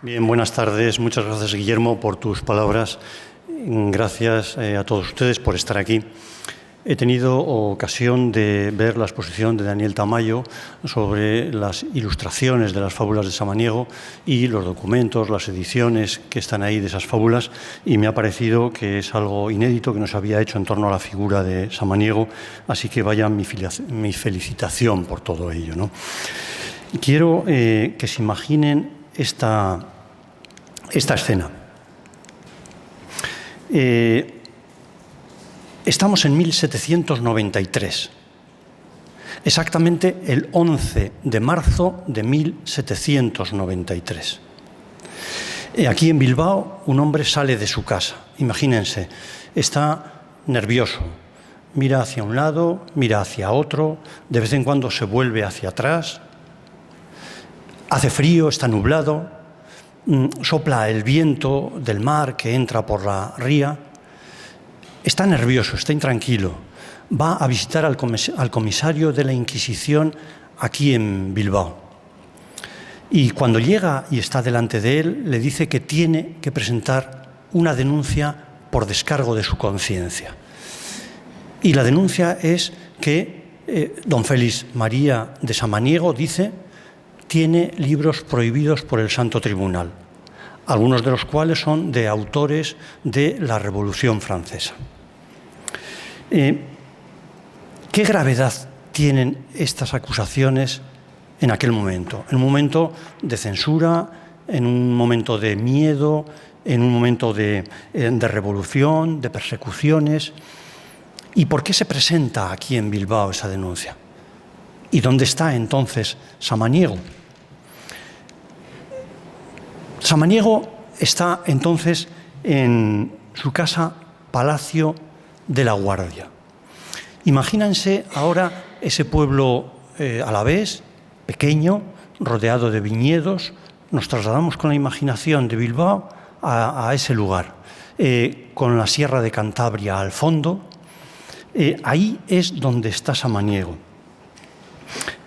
Bien, buenas tardes. Muchas gracias, Guillermo, por tus palabras. Gracias a todos ustedes por estar aquí. He tenido ocasión de ver la exposición de Daniel Tamayo sobre las ilustraciones de las fábulas de Samaniego y los documentos, las ediciones que están ahí de esas fábulas, y me ha parecido que es algo inédito que no se había hecho en torno a la figura de Samaniego, así que vaya mi felicitación por todo ello, ¿no? Quiero que se imaginen esta escena. Estamos en 1793, exactamente el 11 de marzo de 1793. Aquí en Bilbao un hombre sale de su casa, imagínense, está nervioso, mira hacia un lado, mira hacia otro, de vez en cuando se vuelve hacia atrás, hace frío, está nublado, sopla el viento del mar que entra por la ría. Está nervioso, está intranquilo. Va a visitar al comisario de la Inquisición aquí en Bilbao. Y cuando llega y está delante de él, le dice que tiene que presentar una denuncia por descargo de su conciencia. Y la denuncia es que don Félix María de Samaniego, dice, tiene libros prohibidos por el Santo Tribunal, algunos de los cuales son de autores de la Revolución Francesa. ¿Qué gravedad tienen estas acusaciones en aquel momento? En un momento de censura, en un momento de miedo, en un momento de revolución, de persecuciones. ¿Y por qué se presenta aquí en Bilbao esa denuncia? ¿Y dónde está entonces Samaniego? Samaniego está entonces en su casa Palacio de la Guardia. Imagínense ahora ese pueblo alavés, pequeño, rodeado de viñedos. Nos trasladamos con la imaginación de Bilbao a ese lugar, con la Sierra de Cantabria al fondo. Ahí es donde está Samaniego.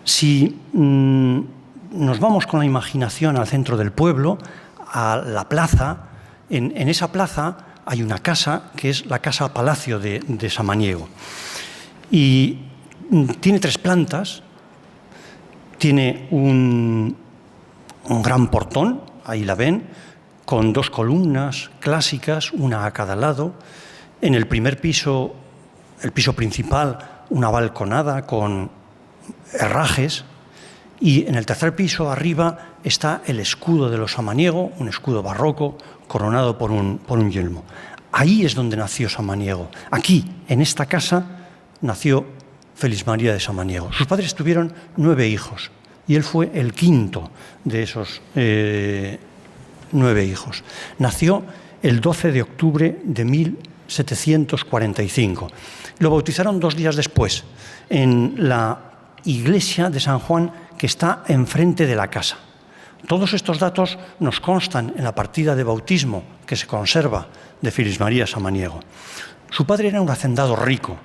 Si nos vamos con la imaginación al centro del pueblo, a la plaza, en esa plaza hay una casa que es la casa Palacio de Samaniego. Y tiene 3 plantas, tiene un gran portón, ahí la ven, con 2 columnas clásicas, una a cada lado. En el primer piso, el piso principal, una balconada con herrajes. Y en el tercer piso, arriba, está el escudo de los Samaniego, un escudo barroco coronado por un yelmo. Ahí es donde nació Samaniego. Aquí, en esta casa, nació Félix María de Samaniego. Sus padres tuvieron 9 hijos y él fue el quinto de esos 9 hijos. Nació el 12 de octubre de 1745. Lo bautizaron 2 días después en la iglesia de San Juan, que está enfrente de la casa. Todos estos datos nos constan en la partida de bautismo que se conserva de Félix María Samaniego. Su padre era un hacendado rico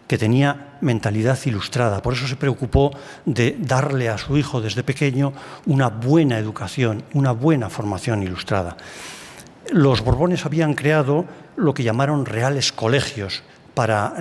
que tenía mentalidad ilustrada, por eso se preocupó de darle a su hijo desde pequeño una buena educación, una buena formación ilustrada. Los Borbones habían creado lo que llamaron reales colegios para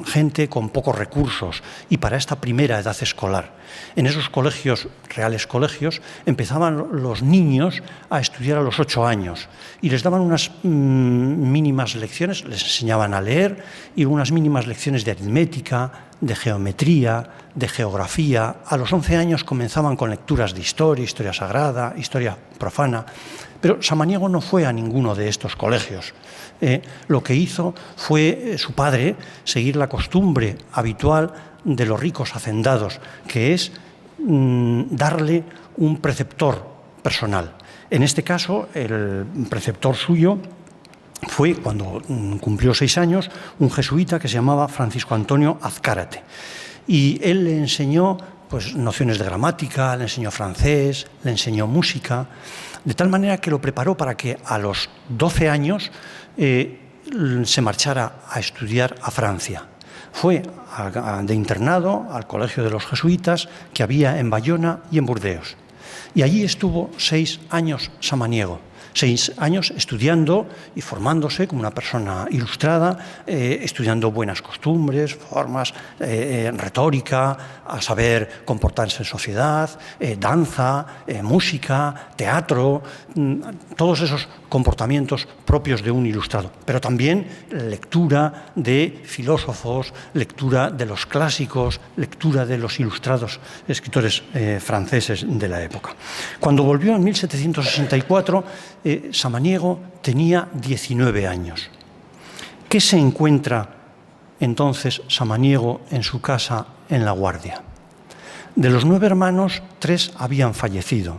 gente con pocos recursos y para esta primera edad escolar. En esos colegios, reales colegios, empezaban los niños a estudiar a los 8 años y les daban unas mínimas lecciones, les enseñaban a leer y unas mínimas lecciones de aritmética, de geometría, de geografía. A los 11 años comenzaban con lecturas de historia, historia sagrada, historia profana. Pero Samaniego no fue a ninguno de estos colegios. Lo que hizo fue su padre seguir la costumbre habitual de los ricos hacendados, que es darle un preceptor personal. En este caso, el preceptor suyo fue, cuando cumplió 6 años, un jesuita que se llamaba Francisco Antonio Azcárate. Y él le enseñó pues, nociones de gramática, le enseñó francés, le enseñó música, de tal manera que lo preparó para que a los 12 años se marchara a estudiar a Francia. Fue de internado al colegio de los jesuitas que había en Bayona y en Burdeos. Y allí estuvo 6 años Samaniego. 6 años estudiando y formándose como una persona ilustrada, estudiando buenas costumbres, formas, retórica, a saber comportarse en sociedad, danza, música, teatro, todos esos comportamientos propios de un ilustrado. Pero también lectura de filósofos, lectura de los clásicos, lectura de los ilustrados escritores franceses de la época. Cuando volvió en 1764, Samaniego tenía 19 años. ¿Qué se encuentra entonces Samaniego en su casa en La Guardia? De los 9 hermanos, 3 habían fallecido.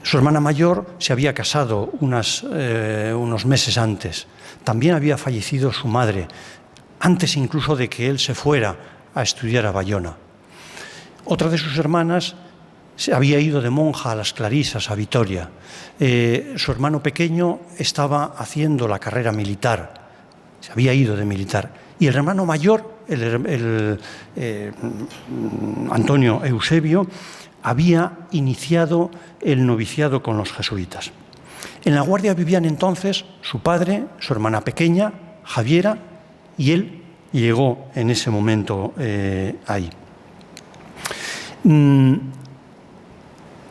Su hermana mayor se había casado unos meses antes. También había fallecido su madre, antes incluso de que él se fuera a estudiar a Bayona. Otra de sus hermanas se había ido de monja a las Clarisas, a Vitoria. Su hermano pequeño estaba haciendo la carrera militar, se había ido de militar. Y el hermano mayor, Antonio Eusebio, había iniciado el noviciado con los jesuitas. En La Guardia vivían entonces su padre, su hermana pequeña, Javiera, y él llegó en ese momento ahí.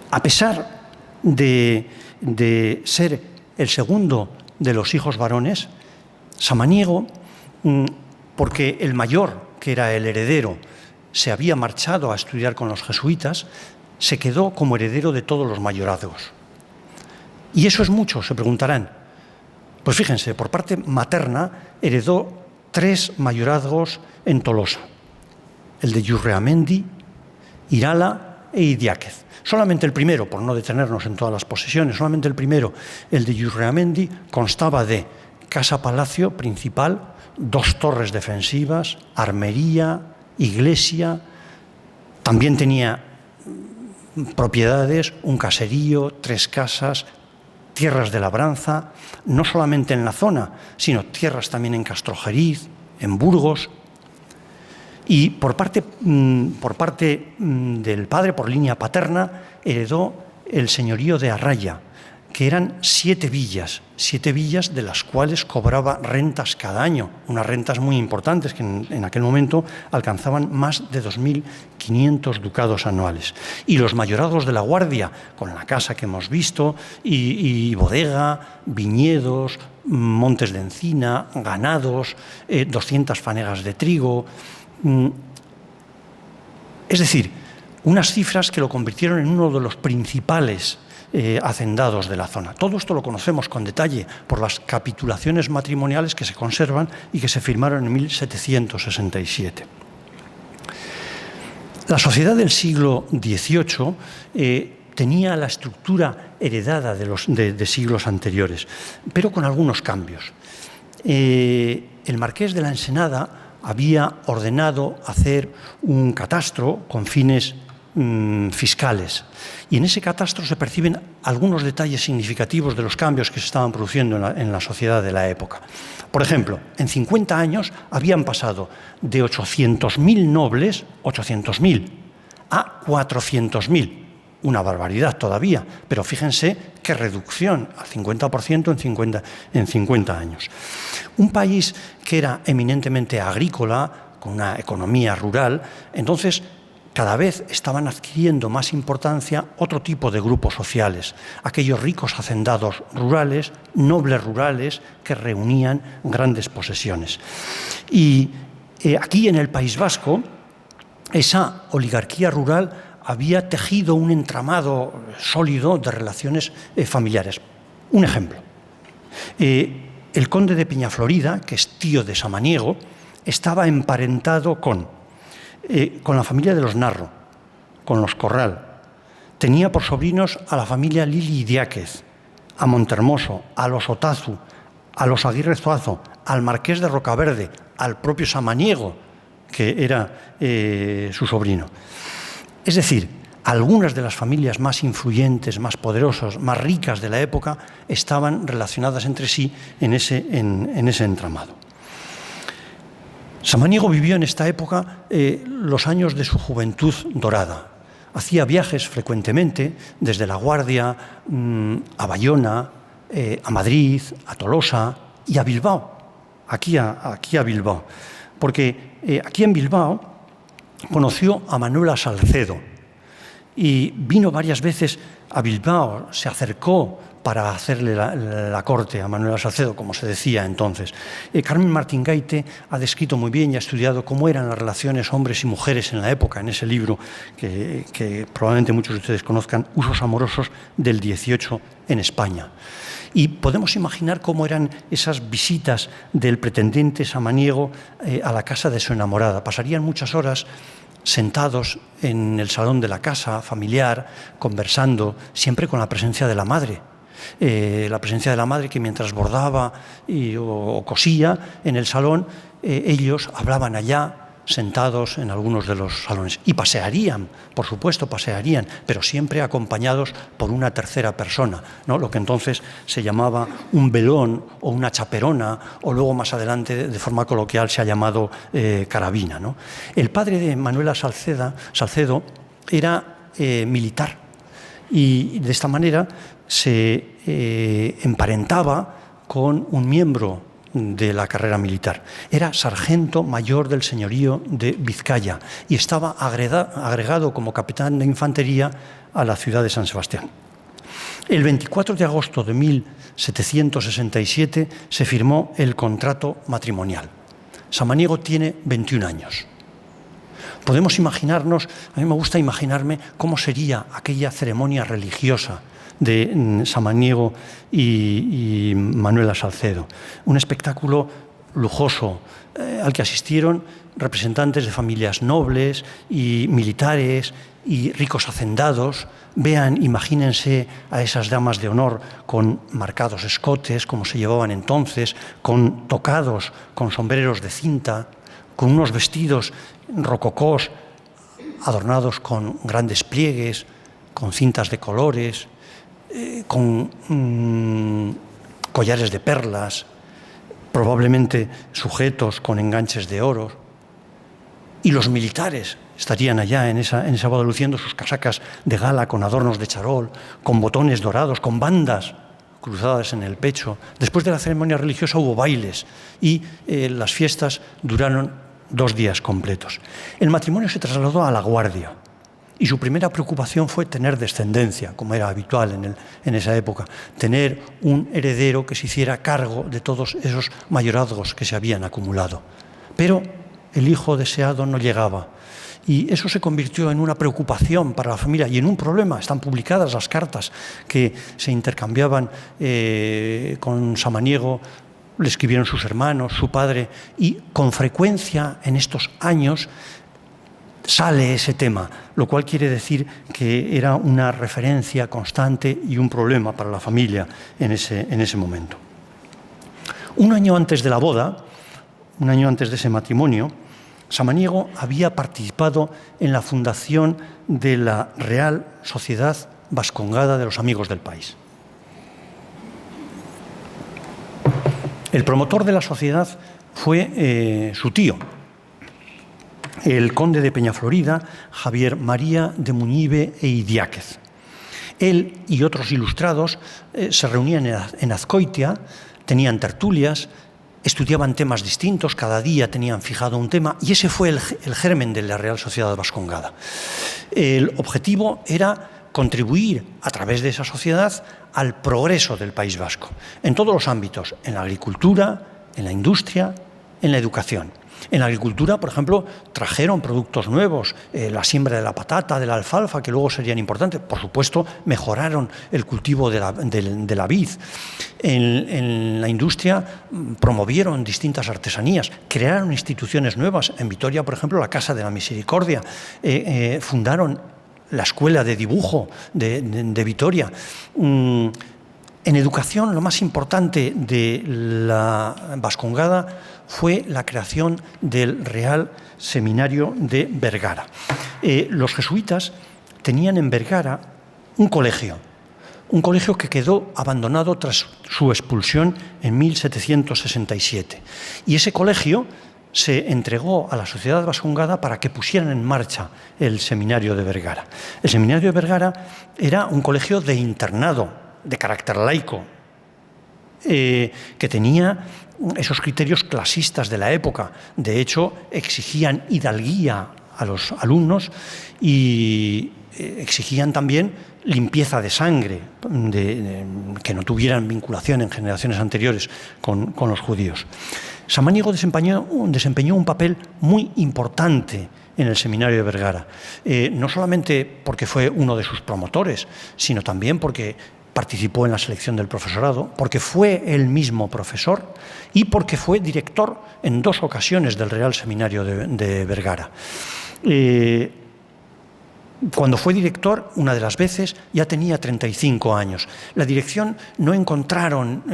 A pesar de ser el segundo de los hijos varones, Samaniego, porque el mayor, que era el heredero, se había marchado a estudiar con los jesuitas, se quedó como heredero de todos los mayorazgos. ¿Y eso es mucho?, se preguntarán. Pues fíjense, por parte materna heredó 3 mayorazgos en Tolosa: el de Yurreamendi, Irala e Idiáquez. Solamente el primero, por no detenernos en todas las posesiones, solamente el primero, el de Yurreamendi, constaba de casa-palacio principal, 2 torres defensivas, armería, iglesia. También tenía propiedades, un caserío, 3 casas, tierras de labranza, no solamente en la zona, sino tierras también en Castrojeriz, en Burgos. Y por parte del padre, por línea paterna, heredó el señorío de Arraya, que eran 7 villas de las cuales cobraba rentas cada año, unas rentas muy importantes que en aquel momento alcanzaban más de 2.500 ducados anuales. Y los mayorazgos de La Guardia, con la casa que hemos visto, y bodega, viñedos, montes de encina, ganados, 200 fanegas de trigo. Es decir, unas cifras que lo convirtieron en uno de los principales hacendados de la zona. Todo esto lo conocemos con detalle por las capitulaciones matrimoniales que se conservan y que se firmaron en 1767. La sociedad del siglo XVIII tenía la estructura heredada de siglos anteriores, pero con algunos cambios. El marqués de la Ensenada había ordenado hacer un catastro con fines fiscales. Y en ese catastro se perciben algunos detalles significativos de los cambios que se estaban produciendo en la sociedad de la época. Por ejemplo, en 50 años habían pasado de 800.000 nobles, 800.000, a 400.000. Una barbaridad todavía, pero fíjense qué reducción, al 50% en 50 años. Un país que era eminentemente agrícola, con una economía rural, entonces cada vez estaban adquiriendo más importancia otro tipo de grupos sociales, aquellos ricos hacendados rurales, nobles rurales, que reunían grandes posesiones. Y aquí en el País Vasco, esa oligarquía rural había tejido un entramado sólido de relaciones familiares. Un ejemplo. El conde de Peñaflorida, que es tío de Samaniego, estaba emparentado con la familia de los Narro, con los Corral. Tenía por sobrinos a la familia Lili Idiáquez, a Montermoso, a los Otazu, a los Aguirre Zuazo, al marqués de Rocaverde, al propio Samaniego, que era su sobrino. Es decir, algunas de las familias más influyentes, más poderosas, más ricas de la época estaban relacionadas entre sí en ese entramado. Samaniego vivió en esta época los años de su juventud dorada. hacía viajes frecuentemente desde La Guardia a Bayona, a Madrid, a Tolosa y a Bilbao, aquí a Bilbao. Porque aquí en Bilbao conoció a Manuela Salcedo y vino varias veces a Bilbao, se acercó para hacerle la corte a Manuela Salcedo, como se decía entonces. Carmen Martín Gaite ha descrito muy bien y ha estudiado cómo eran las relaciones hombres y mujeres en la época, en ese libro que probablemente muchos de ustedes conozcan, Usos amorosos del 18 en España. Y podemos imaginar cómo eran esas visitas del pretendiente samaniego a la casa de su enamorada. Pasarían muchas horas sentados en el salón de la casa familiar, conversando, siempre con la presencia de la madre. La presencia de la madre, que mientras bordaba o cosía en el salón, ellos hablaban allá, sentados en algunos de los salones. Y pasearían, por supuesto, pasearían, pero siempre acompañados por una tercera persona, ¿no? Lo que entonces se llamaba un velón o una chaperona, o luego más adelante, de forma coloquial, se ha llamado carabina, ¿no? El padre de Manuela Salcedo era militar, y de esta manera se emparentaba con un miembro de la carrera militar. Era sargento mayor del señorío de Vizcaya y estaba agregado como capitán de infantería a la ciudad de San Sebastián. El 24 de agosto de 1767 se firmó el contrato matrimonial. Samaniego tiene 21 años. Podemos imaginarnos, a mí me gusta imaginarme cómo sería aquella ceremonia religiosa de Samaniego y Manuela Salcedo. Un espectáculo lujoso al que asistieron representantes de familias nobles y militares y ricos hacendados. Vean, imagínense a esas damas de honor con marcados escotes, como se llevaban entonces, con tocados, con sombreros de cinta, con unos vestidos rococós adornados con grandes pliegues, con cintas de colores, con collares de perlas, probablemente sujetos con enganches de oro. Y los militares estarían allá en esa boda luciendo sus casacas de gala con adornos de charol, con botones dorados, con bandas cruzadas en el pecho. Después de la ceremonia religiosa hubo bailes y las fiestas duraron 2 días completos. El matrimonio se trasladó a La Guardia y su primera preocupación fue tener descendencia, como era habitual en esa época, tener un heredero que se hiciera cargo de todos esos mayorazgos que se habían acumulado. Pero el hijo deseado no llegaba. Y eso se convirtió en una preocupación para la familia y en un problema. Están publicadas las cartas que se intercambiaban con Samaniego, le escribieron sus hermanos, su padre, y con frecuencia en estos años sale ese tema, lo cual quiere decir que era una referencia constante y un problema para la familia en ese momento. Un año antes de la boda, un año antes de ese matrimonio, Samaniego había participado en la fundación de la Real Sociedad Vascongada de los Amigos del País. El promotor de la sociedad fue su tío, el conde de Peñaflorida, Javier María de Muñive e Idiáquez. Él y otros ilustrados se reunían en Azcoitia, tenían tertulias, estudiaban temas distintos, cada día tenían fijado un tema, y ese fue el germen de la Real Sociedad Vascongada. El objetivo era contribuir a través de esa sociedad al progreso del País Vasco, en todos los ámbitos, en la agricultura, en la industria, en la educación. En la agricultura, por ejemplo, trajeron productos nuevos, la siembra de la patata, de la alfalfa, que luego serían importantes. Por supuesto, mejoraron el cultivo de la vid. En la industria promovieron distintas artesanías, crearon instituciones nuevas. En Vitoria, por ejemplo, la Casa de la Misericordia, fundaron la Escuela de Dibujo de Vitoria. En educación, lo más importante de la Vascongada fue la creación del Real Seminario de Vergara. Los jesuitas tenían en Vergara un colegio que quedó abandonado tras su expulsión en 1767. Y ese colegio se entregó a la sociedad vascongada para que pusieran en marcha el seminario de Vergara. El seminario de Vergara era un colegio de internado, de carácter laico, que tenía esos criterios clasistas de la época. De hecho, exigían hidalguía a los alumnos y exigían también limpieza de sangre, que no tuvieran vinculación en generaciones anteriores con los judíos. Samaniego desempeñó un papel muy importante en el seminario de Vergara, no solamente porque fue uno de sus promotores, sino también porque participó en la selección del profesorado, porque fue él mismo profesor y porque fue director en 2 ocasiones del Real Seminario de Vergara. Cuando fue director, una de las veces, ya tenía 35 años. La dirección no encontraron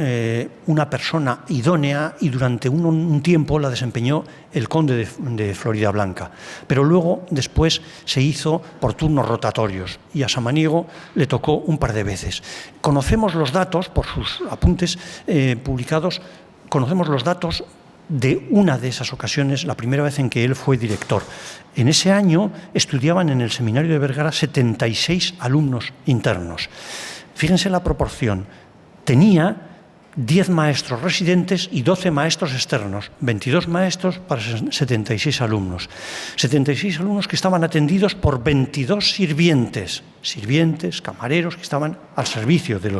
una persona idónea y durante un tiempo la desempeñó el conde de Floridablanca. Pero luego, después, se hizo por turnos rotatorios y a Samaniego le tocó un par de veces. Conocemos los datos, por sus apuntes publicados, conocemos los datos de una de esas ocasiones, la primera vez en que él fue director. En ese año estudiaban en el seminario de Vergara 76 alumnos internos. Fíjense la proporción. Tenía 10 maestros residentes y 12 maestros externos, 22 maestros para 76 alumnos. 76 alumnos que estaban atendidos por 22 sirvientes, camareros que estaban al servicio de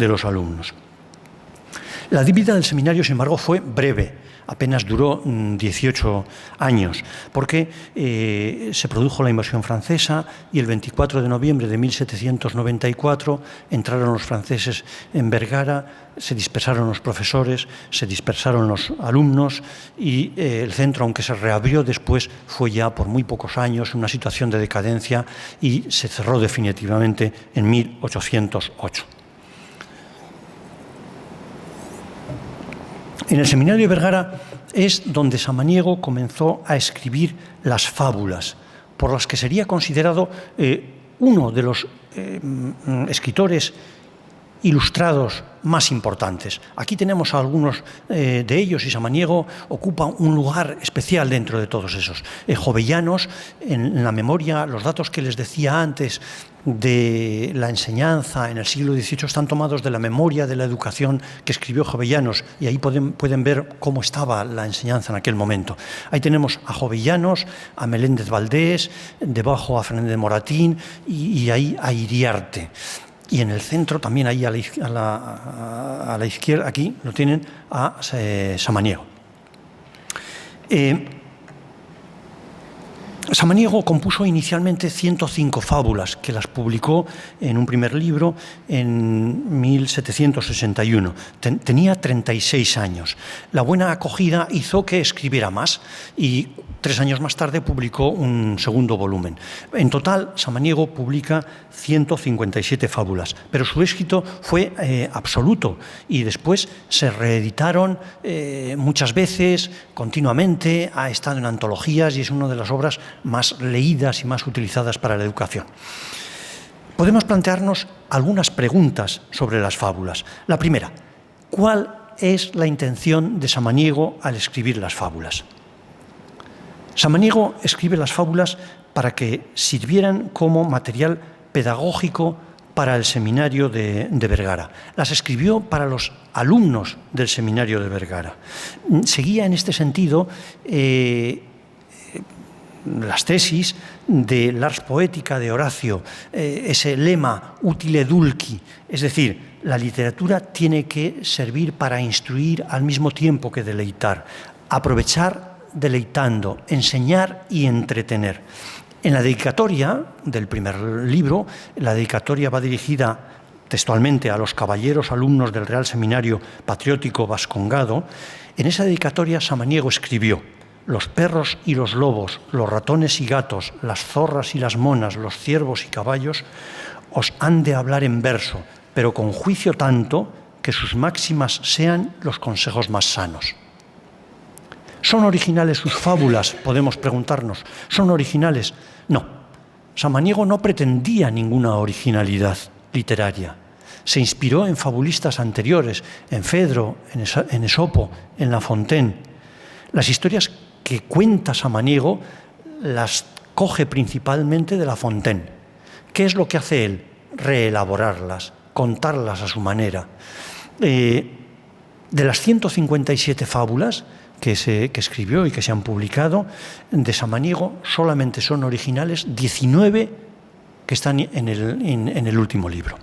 los alumnos. La vida del seminario, sin embargo, fue breve. Apenas duró 18 años, porque se produjo la invasión francesa y el 24 de noviembre de 1794 entraron los franceses en Vergara, se dispersaron los profesores, se dispersaron los alumnos y el centro, aunque se reabrió después, fue ya por muy pocos años una situación de decadencia y se cerró definitivamente en 1808. En el seminario de Vergara es donde Samaniego comenzó a escribir las fábulas, por las que sería considerado uno de los escritores ilustrados más importantes. Aquí tenemos a algunos de ellos y Samaniego ocupa un lugar especial dentro de todos esos. Jovellanos, en la memoria, los datos que les decía antes de la enseñanza en el siglo XVIII están tomados de la memoria de la educación que escribió Jovellanos y ahí pueden ver cómo estaba la enseñanza en aquel momento. Ahí tenemos a Jovellanos, a Meléndez Valdés, debajo a Fernández de Moratín y ahí a Iriarte. Y en el centro, también ahí a la izquierda, aquí lo tienen a Samaniego. Samaniego compuso inicialmente 105 fábulas, que las publicó en un primer libro en 1761. Tenía 36 años. La buena acogida hizo que escribiera más y 3 años más tarde publicó un segundo volumen. En total, Samaniego publica 157 fábulas, pero su éxito fue absoluto y después se reeditaron muchas veces, continuamente, ha estado en antologías y es una de las obras más leídas y más utilizadas para la educación. Podemos plantearnos algunas preguntas sobre las fábulas. La primera, ¿cuál es la intención de Samaniego al escribir las fábulas? Samaniego escribe las fábulas para que sirvieran como material pedagógico para el seminario de Vergara. Las escribió para los alumnos del seminario de Vergara. Seguía en este sentido las tesis de l'ars poetica de Horacio, ese lema utile dulci, es decir, la literatura tiene que servir para instruir al mismo tiempo que deleitar, aprovechar deleitando, enseñar y entretener. En la dedicatoria del primer libro, la dedicatoria va dirigida textualmente a los caballeros alumnos del Real Seminario Patriótico Vascongado. En esa dedicatoria Samaniego escribió: los perros y los lobos, los ratones y gatos, las zorras y las monas, los ciervos y caballos, os han de hablar en verso, pero con juicio tanto que sus máximas sean los consejos más sanos. ¿Son originales sus fábulas? Podemos preguntarnos. ¿Son originales? No. Samaniego no pretendía ninguna originalidad literaria. Se inspiró en fabulistas anteriores, en Fedro, en Esopo, en La Fontaine. Las historias que cuenta Samaniego las coge principalmente de La Fontaine. ¿Qué es lo que hace él? Reelaborarlas, contarlas a su manera. De las 157 fábulas que escribió y que se han publicado, de Samaniego solamente son originales 19 que están en el último libro.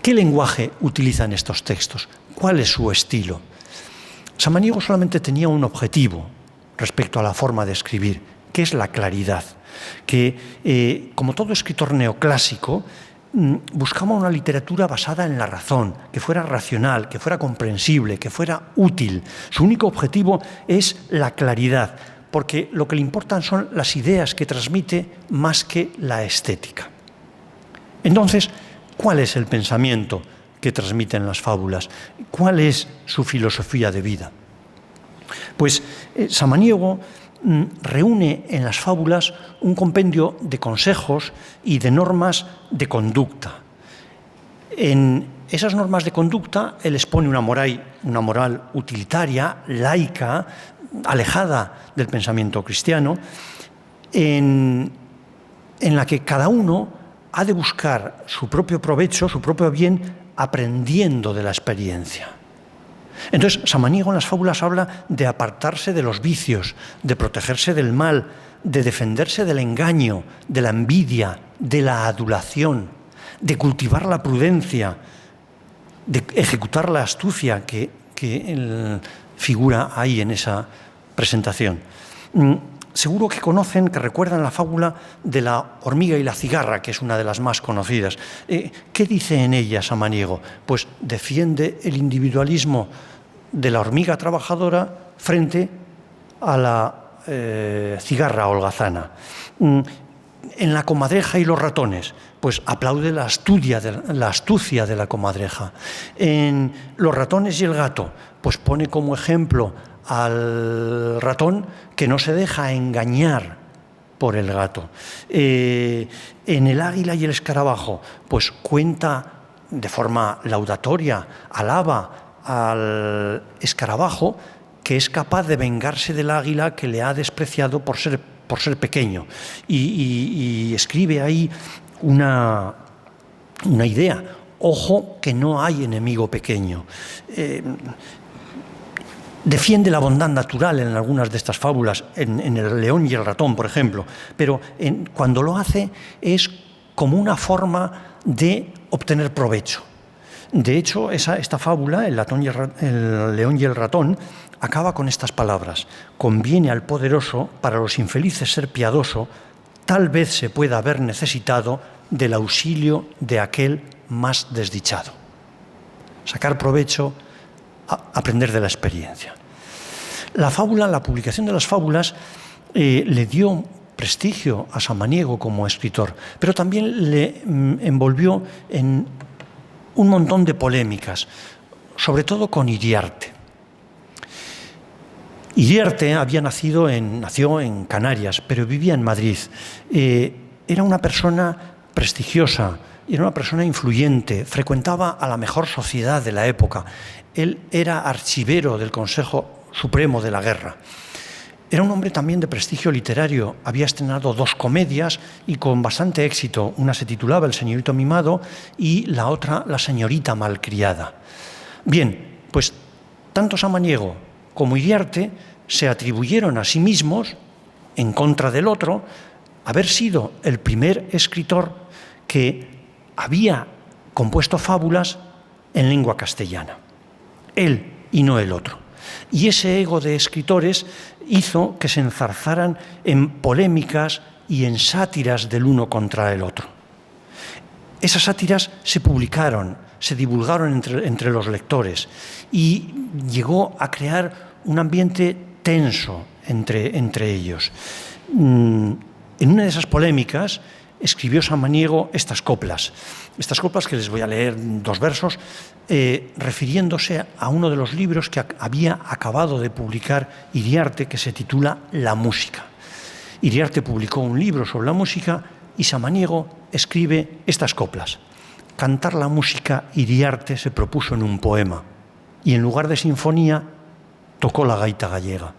¿Qué lenguaje utiliza en estos textos? ¿Cuál es su estilo? Samaniego solamente tenía un objetivo respecto a la forma de escribir, que es la claridad, que como todo escritor neoclásico buscaba una literatura basada en la razón, que fuera racional, que fuera comprensible, que fuera útil. Su único objetivo es la claridad, porque lo que le importan son las ideas que transmite más que la estética. Entonces, ¿cuál es el pensamiento que transmiten las fábulas? ¿Cuál es su filosofía de vida? Pues Samaniego reúne en las fábulas un compendio de consejos y de normas de conducta. En esas normas de conducta él expone una moral utilitaria, laica, alejada del pensamiento cristiano, en la que cada uno ha de buscar su propio provecho, su propio bien, aprendiendo de la experiencia. Entonces, Samaniego en las fábulas habla de apartarse de los vicios, de protegerse del mal, de defenderse del engaño, de la envidia, de la adulación, de cultivar la prudencia, de ejecutar la astucia que figura ahí en esa presentación. Seguro que conocen, que recuerdan la fábula de la hormiga y la cigarra, que es una de las más conocidas. ¿Qué dice en ella Samaniego? Pues defiende el individualismo de la hormiga trabajadora frente a la cigarra holgazana. En la comadreja y los ratones, pues aplaude la astucia de la comadreja. En los ratones y el gato, pues pone como ejemplo al ratón que no se deja engañar por el gato. En el águila y el escarabajo, pues cuenta de forma laudatoria, alaba al escarabajo que es capaz de vengarse del águila que le ha despreciado por ser pequeño. Y escribe ahí una idea: ojo que no hay enemigo pequeño. Defiende la bondad natural en algunas de estas fábulas, en el león y el ratón, por ejemplo, pero cuando lo hace es como una forma de obtener provecho. De hecho, esta fábula, el león y el ratón, acaba con estas palabras: conviene al poderoso, para los infelices ser piadoso, tal vez se pueda haber necesitado del auxilio de aquel más desdichado. Sacar provecho, aprender de la experiencia. La publicación de las fábulas le dio prestigio a Samaniego como escritor, pero también le envolvió en un montón de polémicas, sobre todo con Iriarte. Iriarte nació en Canarias, pero vivía en Madrid. Era una persona prestigiosa, era una persona influyente, frecuentaba a la mejor sociedad de la época. Él era archivero del Consejo Supremo de la Guerra. Era un hombre también de prestigio literario. Había estrenado 2 comedias y con bastante éxito. Una se titulaba El señorito mimado y la otra La señorita malcriada. Bien, pues tanto Samaniego como Iriarte se atribuyeron a sí mismos, en contra del otro, haber sido el primer escritor que había compuesto fábulas en lengua castellana. Él y no el otro. Y ese ego de escritores hizo que se enzarzaran en polémicas y en sátiras del uno contra el otro. Esas sátiras se publicaron, se divulgaron entre los lectores y llegó a crear un ambiente tenso entre ellos. En una de esas polémicas escribió Samaniego estas coplas que les voy a leer 2 versos, refiriéndose a uno de los libros que había acabado de publicar Iriarte, que se titula La música. Iriarte publicó un libro sobre la música y Samaniego escribe estas coplas. Cantar la música Iriarte se propuso en un poema y en lugar de sinfonía tocó la gaita gallega.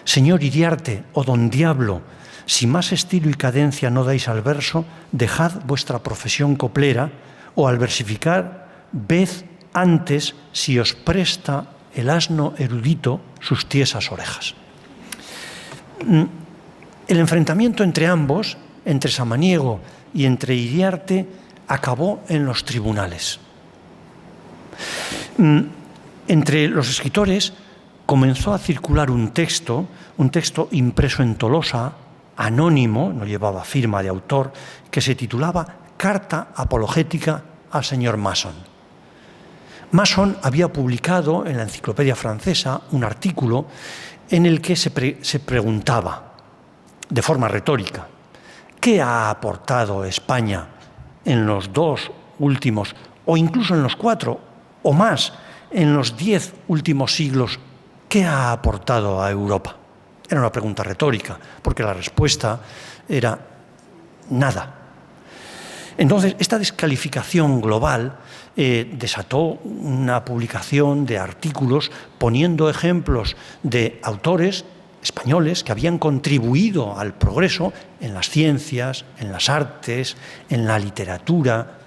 Señor Iriarte o don Diablo, si más estilo y cadencia no dais al verso, dejad vuestra profesión coplera, o al versificar, ved antes si os presta el asno erudito sus tiesas orejas. El enfrentamiento entre ambos, entre Samaniego y entre Iriarte, acabó en los tribunales. Entre los escritores comenzó a circular un texto impreso en Tolosa, anónimo, no llevaba firma de autor, que se titulaba Carta apologética al señor Masson. Masson había publicado en la Enciclopedia Francesa un artículo en el que se preguntaba, de forma retórica, ¿qué ha aportado España en los 2 últimos, o incluso en los 4, o más, en los 10 últimos siglos? ¿Qué ha aportado a Europa? Era una pregunta retórica, porque la respuesta era nada. Entonces, esta descalificación global desató una publicación de artículos poniendo ejemplos de autores españoles que habían contribuido al progreso en las ciencias, en las artes, en la literatura.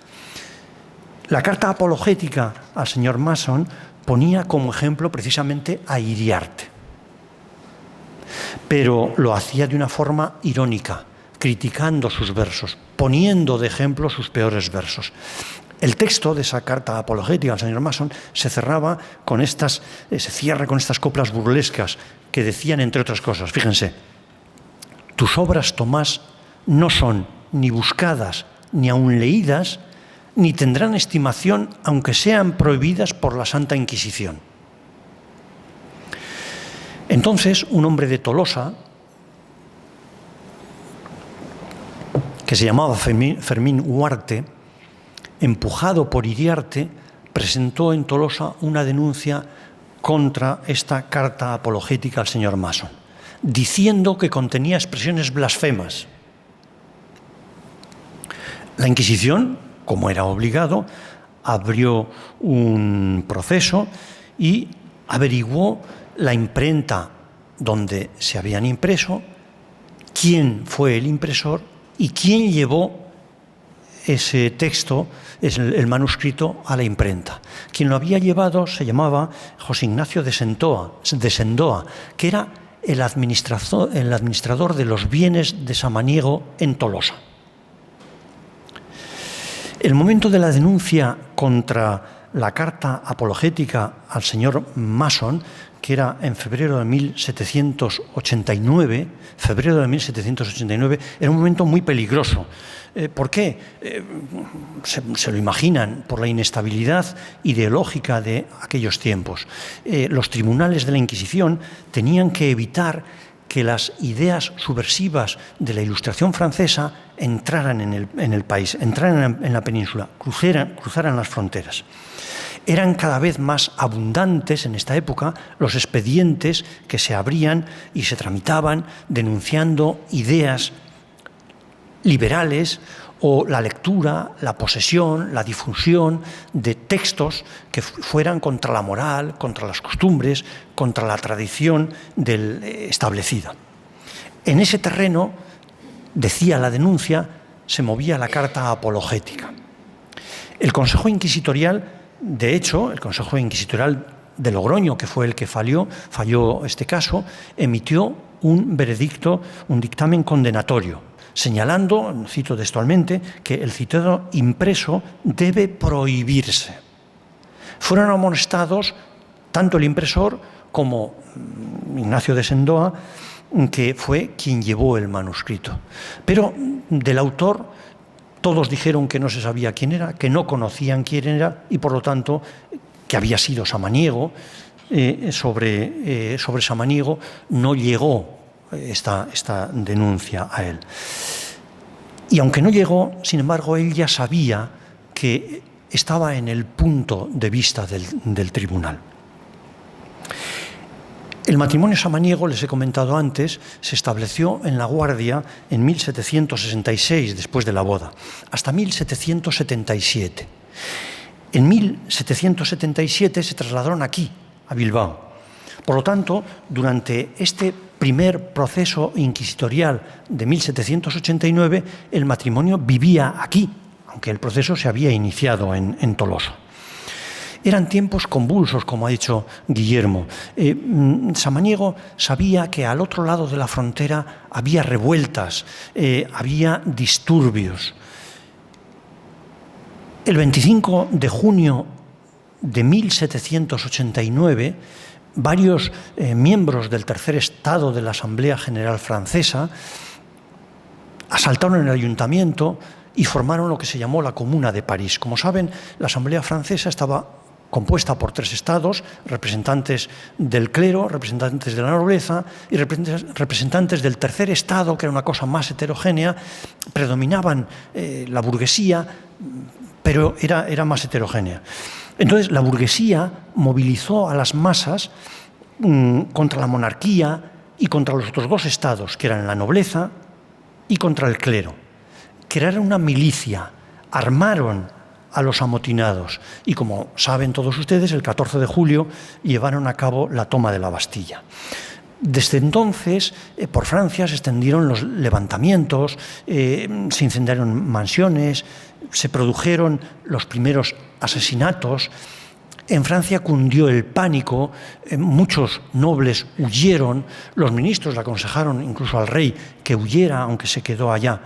La carta apologética al señor Masson ponía como ejemplo precisamente a Iriarte, pero lo hacía de una forma irónica, criticando sus versos, poniendo de ejemplo sus peores versos. El texto de esa carta apologética al señor Masson se cierra con estas coplas burlescas que decían, entre otras cosas, fíjense, tus obras, Tomás, no son ni buscadas ni aun leídas, ni tendrán estimación aunque sean prohibidas por la Santa Inquisición. Entonces, un hombre de Tolosa, que se llamaba Fermín Huarte, empujado por Iriarte, presentó en Tolosa una denuncia contra esta carta apologética al señor Masson, diciendo que contenía expresiones blasfemas. La Inquisición, como era obligado, abrió un proceso y averiguó la imprenta donde se habían impreso, quién fue el impresor y quién llevó ese texto, el manuscrito, a la imprenta. Quien lo había llevado se llamaba José Ignacio de Sendoa, que era el administrador de los bienes de Samaniego en Tolosa. El momento de la denuncia contra la carta apologética al señor Masson, que era en febrero de 1789, era un momento muy peligroso. ¿Por qué? Se lo imaginan, por la inestabilidad ideológica de aquellos tiempos. Los tribunales de la Inquisición tenían que evitar que las ideas subversivas de la Ilustración francesa entraran en el país, entraran en la península, cruzaran las fronteras. Eran cada vez más abundantes en esta época los expedientes que se abrían y se tramitaban denunciando ideas liberales o la lectura, la posesión, la difusión de textos que fueran contra la moral, contra las costumbres, contra la tradición establecida. En ese terreno, decía la denuncia, se movía la carta apologética. El Consejo Inquisitorial, de hecho, el Consejo Inquisitorial de Logroño, que fue el que falló este caso, emitió un veredicto, un dictamen condenatorio, señalando, cito textualmente, que el citado impreso debe prohibirse. Fueron amonestados tanto el impresor como Ignacio de Sendoa, que fue quien llevó el manuscrito. Pero del autor todos dijeron que no se sabía quién era, que no conocían quién era y, por lo tanto, que había sido Samaniego. Sobre Samaniego no llegó esta denuncia a él. Y aunque no llegó, sin embargo, él ya sabía que estaba en el punto de vista del tribunal. El matrimonio samaniego, les he comentado antes, se estableció en La Guardia en 1766, después de la boda, hasta 1777. En 1777 se trasladaron aquí, a Bilbao. Por lo tanto, durante este primer proceso inquisitorial de 1789, el matrimonio vivía aquí, aunque el proceso se había iniciado en Tolosa. Eran tiempos convulsos, como ha dicho Guillermo. Samaniego sabía que al otro lado de la frontera había revueltas, había disturbios. El 25 de junio de 1789, varios miembros del tercer estado de la Asamblea General Francesa asaltaron el ayuntamiento y formaron lo que se llamó la Comuna de París. Como saben, la Asamblea Francesa estaba compuesta por 3 estados, representantes del clero, representantes de la nobleza y representantes del tercer estado, que era una cosa más heterogénea. Predominaban la burguesía, pero era más heterogénea. Entonces, la burguesía movilizó a las masas contra la monarquía y contra los otros 2 estados, que eran la nobleza y contra el clero. Crearon una milicia, armaron a los amotinados y, como saben todos ustedes, el 14 de julio llevaron a cabo la toma de la Bastilla. Desde entonces, por Francia se extendieron los levantamientos, se incendiaron mansiones, se produjeron los primeros asesinatos. En Francia cundió el pánico, muchos nobles huyeron, los ministros le aconsejaron incluso al rey que huyera, aunque se quedó allá.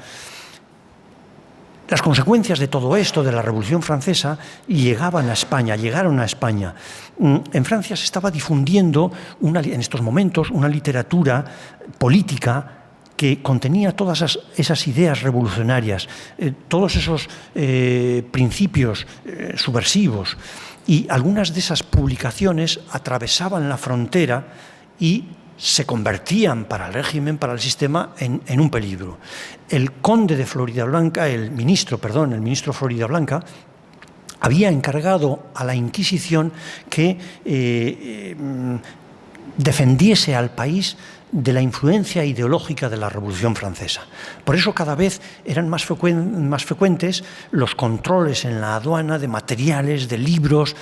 Las consecuencias de todo esto, de la Revolución Francesa, llegaron a España. En Francia se estaba difundiendo en estos momentos una literatura política que contenía todas esas ideas revolucionarias, todos esos principios subversivos. Y algunas de esas publicaciones atravesaban la frontera y se convertían para el régimen, para el sistema, en un peligro. El conde de Floridablanca, el ministro Floridablanca, había encargado a la Inquisición que defendiese al país de la influencia ideológica de la Revolución Francesa. Por eso cada vez eran más frecuentes los controles en la aduana de materiales, de libros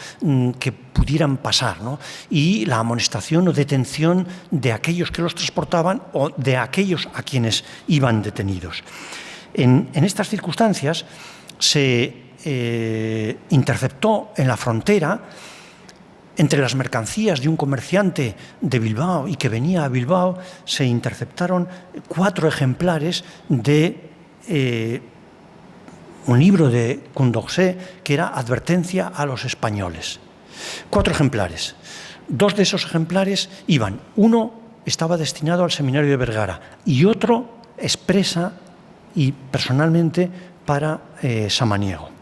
que pudieran pasar, ¿no? Y la amonestación o detención de aquellos que los transportaban o de aquellos a quienes iban detenidos. En estas circunstancias se interceptó en la frontera, entre las mercancías de un comerciante de Bilbao y que venía a Bilbao, se interceptaron 4 ejemplares de un libro de Condorcet que era Advertencia a los españoles. 4 ejemplares. 2 de esos ejemplares iban. Uno estaba destinado al seminario de Vergara y otro expresa y personalmente para Samaniego.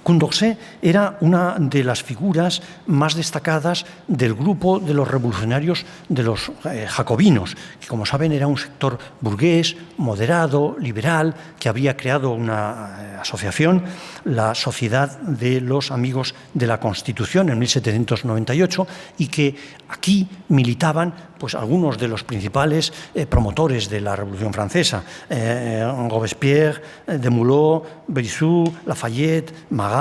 Condorcet era una de las figuras más destacadas del grupo de los revolucionarios de los jacobinos, que, como saben, era un sector burgués, moderado, liberal, que había creado una asociación, la Sociedad de los Amigos de la Constitución, en 1798, y que aquí militaban pues algunos de los principales promotores de la Revolución Francesa, Robespierre, Desmoulins, Brissot, Lafayette, Marat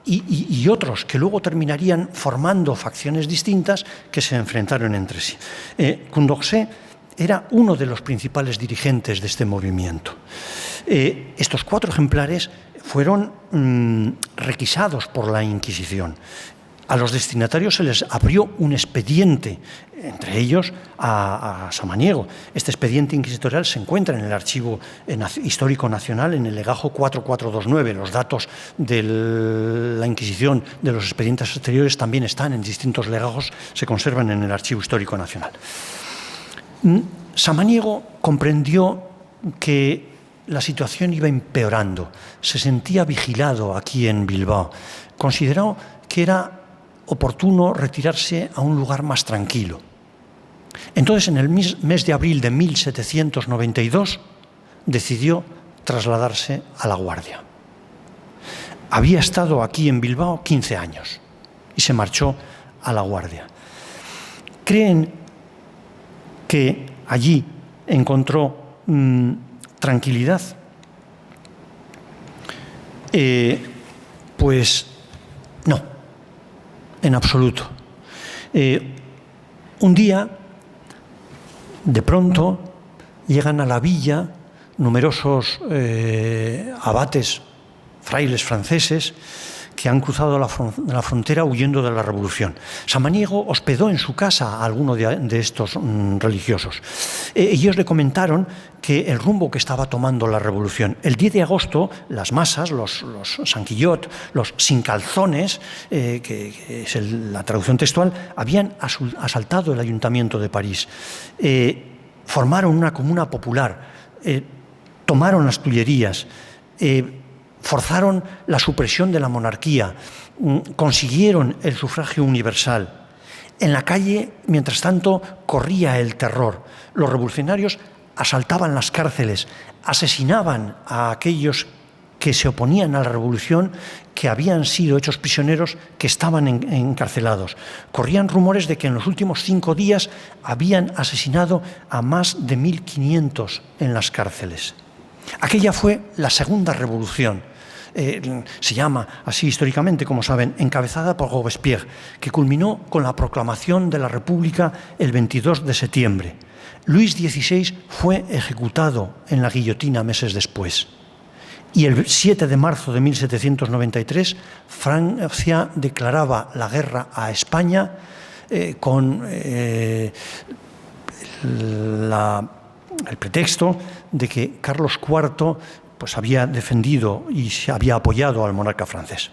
y otros que luego terminarían formando facciones distintas que se enfrentaron entre sí. Condorcet era uno de los principales dirigentes de este movimiento. Estos 4 ejemplares fueron requisados por la Inquisición. A los destinatarios se les abrió un expediente, entre ellos a Samaniego. Este expediente inquisitorial se encuentra en el Archivo Histórico Nacional, en el legajo 4429. Los datos de la Inquisición de los expedientes exteriores también están en distintos legajos, se conservan en el Archivo Histórico Nacional. Samaniego comprendió que la situación iba empeorando, se sentía vigilado aquí en Bilbao. Consideró que era oportuno retirarse a un lugar más tranquilo. Entonces, en el mes de abril de 1792, decidió trasladarse a La Guardia. Había estado aquí en Bilbao 15 años y se marchó a La Guardia. Creen que allí encontró tranquilidad. Pues no. En absoluto. Un día, de pronto, llegan a la villa numerosos abates, frailes franceses, que han cruzado la frontera huyendo de la revolución. Samaniego hospedó en su casa a alguno de estos religiosos. Ellos le comentaron que el rumbo que estaba tomando la revolución. El 10 de agosto, las masas, los sanquillot, los sin calzones, que es la traducción textual, habían asaltado el ayuntamiento de París. Formaron una comuna popular, tomaron las Tullerías, forzaron la supresión de la monarquía, consiguieron el sufragio universal. En la calle, mientras tanto, corría el terror. Los revolucionarios asaltaban las cárceles, asesinaban a aquellos que se oponían a la revolución, que habían sido hechos prisioneros, que estaban encarcelados. Corrían rumores de que en los últimos 5 días habían asesinado a más de 1.500 en las cárceles. Aquella fue la segunda revolución. Se llama así históricamente, como saben, encabezada por Robespierre, que culminó con la proclamación de la República el 22 de septiembre. Luis XVI fue ejecutado en la guillotina meses después. Y el 7 de marzo de 1793, Francia declaraba la guerra a España con el pretexto de que Carlos IV pues había defendido y se había apoyado al monarca francés.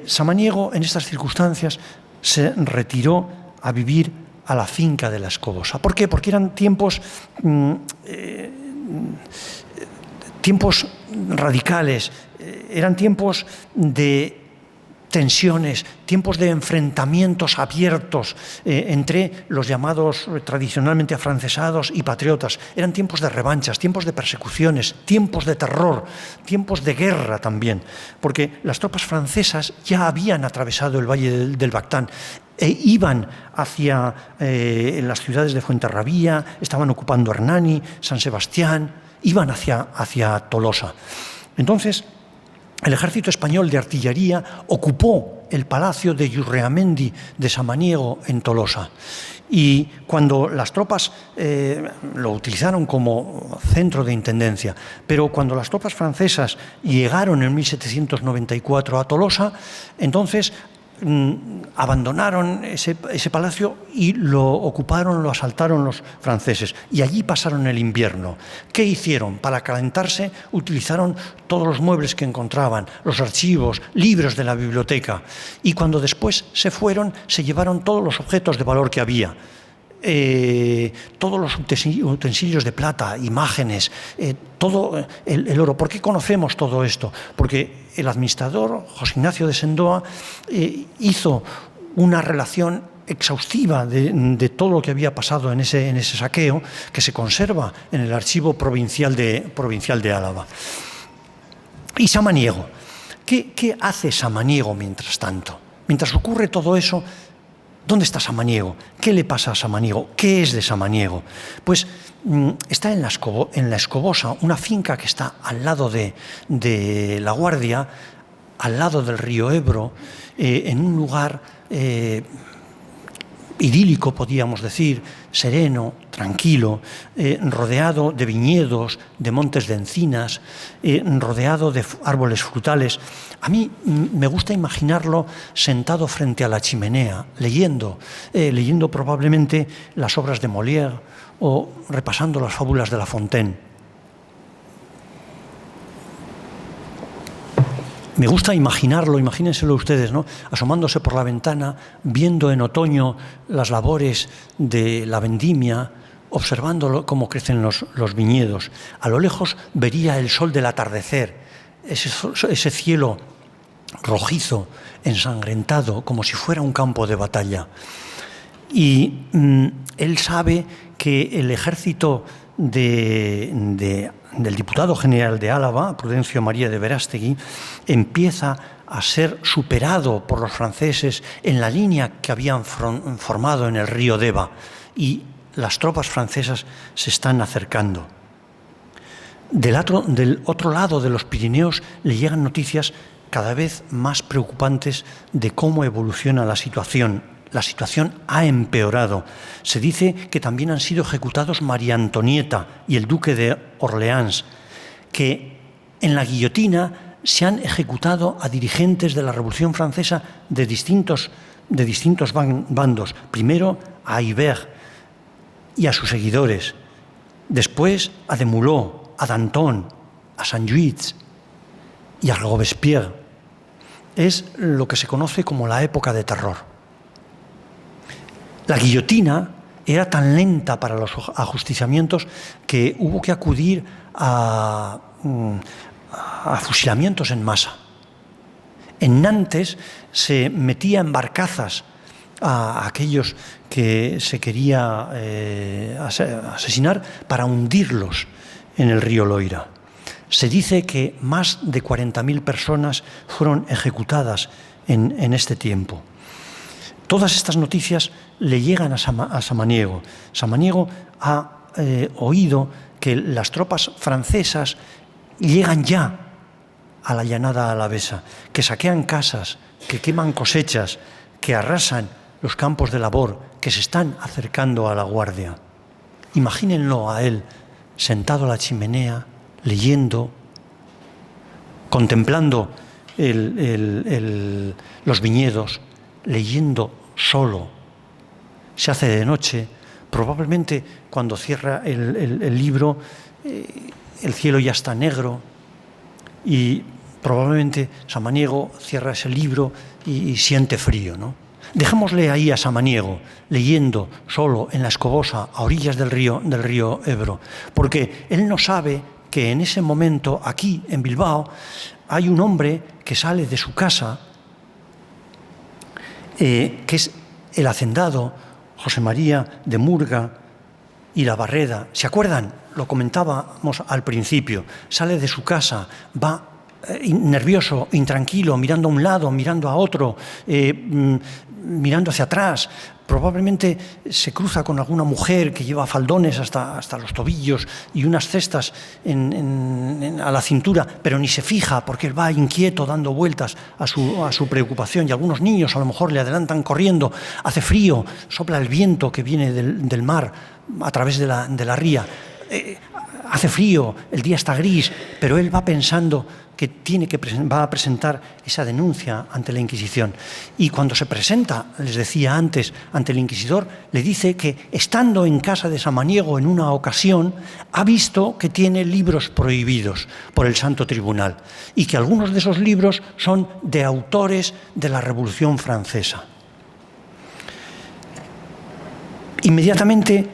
Samaniego, en estas circunstancias, se retiró a vivir a la finca de la Escobosa. ¿Por qué? Porque eran tiempos radicales, eran tiempos de tensiones, tiempos de enfrentamientos abiertos entre los llamados tradicionalmente afrancesados y patriotas. Eran tiempos de revanchas, tiempos de persecuciones, tiempos de terror, tiempos de guerra también, porque las tropas francesas ya habían atravesado el valle del Bactán e iban hacia las ciudades de Fuenterrabía, estaban ocupando Hernani, San Sebastián, iban hacia Tolosa. Entonces, el ejército español de artillería ocupó el palacio de Yurreamendi de Samaniego en Tolosa. Y cuando las tropas lo utilizaron como centro de intendencia, pero cuando las tropas francesas llegaron en 1794 a Tolosa, entonces abandonaron ese palacio y lo ocuparon, lo asaltaron los franceses. Y allí pasaron el invierno. ¿Qué hicieron? Para calentarse utilizaron todos los muebles que encontraban, los archivos, libros de la biblioteca. Y cuando después se fueron, se llevaron todos los objetos de valor que había. Todos los utensilios de plata, imágenes, todo el oro. ¿Por qué conocemos todo esto? Porque el administrador, José Ignacio de Sendoa, hizo una relación exhaustiva de todo lo que había pasado en ese saqueo, que se conserva en el archivo provincial de Álava. Y Samaniego. ¿Qué hace Samaniego mientras tanto? Mientras ocurre todo eso, ¿dónde está Samaniego? ¿Qué le pasa a Samaniego? ¿Qué es de Samaniego? Pues está en la Escobosa, una finca que está al lado de La Guardia, al lado del río Ebro, en un lugar idílico, podríamos decir, sereno, tranquilo, rodeado de viñedos, de montes de encinas, rodeado de árboles frutales. A mí me gusta imaginarlo sentado frente a la chimenea, leyendo probablemente las obras de Molière o repasando las fábulas de La Fontaine. Me gusta imaginarlo, imagínenselo ustedes, ¿no? Asomándose por la ventana, viendo en otoño las labores de la vendimia, observando cómo crecen los viñedos. A lo lejos vería el sol del atardecer, ese cielo rojizo, ensangrentado, como si fuera un campo de batalla. Y él sabe que el ejército del diputado general de Álava, Prudencio María de Verástegui, empieza a ser superado por los franceses en la línea que habían formado en el río Deva, y las tropas francesas se están acercando. Del otro lado de los Pirineos le llegan noticias cada vez más preocupantes de cómo evoluciona la situación. la situación ha empeorado. Se dice que también han sido ejecutados María Antonieta y el duque de Orleans, que en la guillotina se han ejecutado a dirigentes de la Revolución Francesa de distintos bandos. Primero a Ibert y a sus seguidores, después a Desmoulins, a Danton, a Saint-Just y a Robespierre. Es lo que se conoce como la época de terror. La guillotina era tan lenta para los ajusticiamientos que hubo que acudir a fusilamientos en masa. En Nantes se metía en barcazas a aquellos que se quería asesinar para hundirlos en el río Loira. Se dice que más de 40.000 personas fueron ejecutadas en este tiempo. Todas estas noticias le llegan a Samaniego. Samaniego ha oído que las tropas francesas llegan ya a la llanada alavesa, que saquean casas, que queman cosechas, que arrasan los campos de labor, que se están acercando a la Guardia. Imagínenlo a él sentado a la chimenea, leyendo, contemplando los viñedos, leyendo solo. Se hace de noche, probablemente cuando cierra el libro, el cielo ya está negro y probablemente Samaniego cierra ese libro y siente frío, ¿no? Dejémosle ahí a Samaniego, leyendo solo en la Escobosa, a orillas del río Ebro, porque él no sabe que en ese momento, aquí en Bilbao, hay un hombre que sale de su casa, que es el hacendado José María de Murga y la Barreda. ¿Se acuerdan? Lo comentábamos al principio. Sale de su casa, va nervioso, intranquilo, mirando a un lado, mirando a otro, mirando hacia atrás. Probablemente se cruza con alguna mujer que lleva faldones hasta los tobillos y unas cestas a la cintura, pero ni se fija porque él va inquieto dando vueltas a su preocupación, y algunos niños a lo mejor le adelantan corriendo. Hace frío, sopla el viento que viene del mar a través de la ría. Hace frío, el día está gris, pero él va pensando que va a presentar esa denuncia ante la Inquisición. Y cuando se presenta, les decía antes, ante el inquisidor, le dice que estando en casa de Samaniego en una ocasión, ha visto que tiene libros prohibidos por el Santo Tribunal y que algunos de esos libros son de autores de la Revolución Francesa. Inmediatamente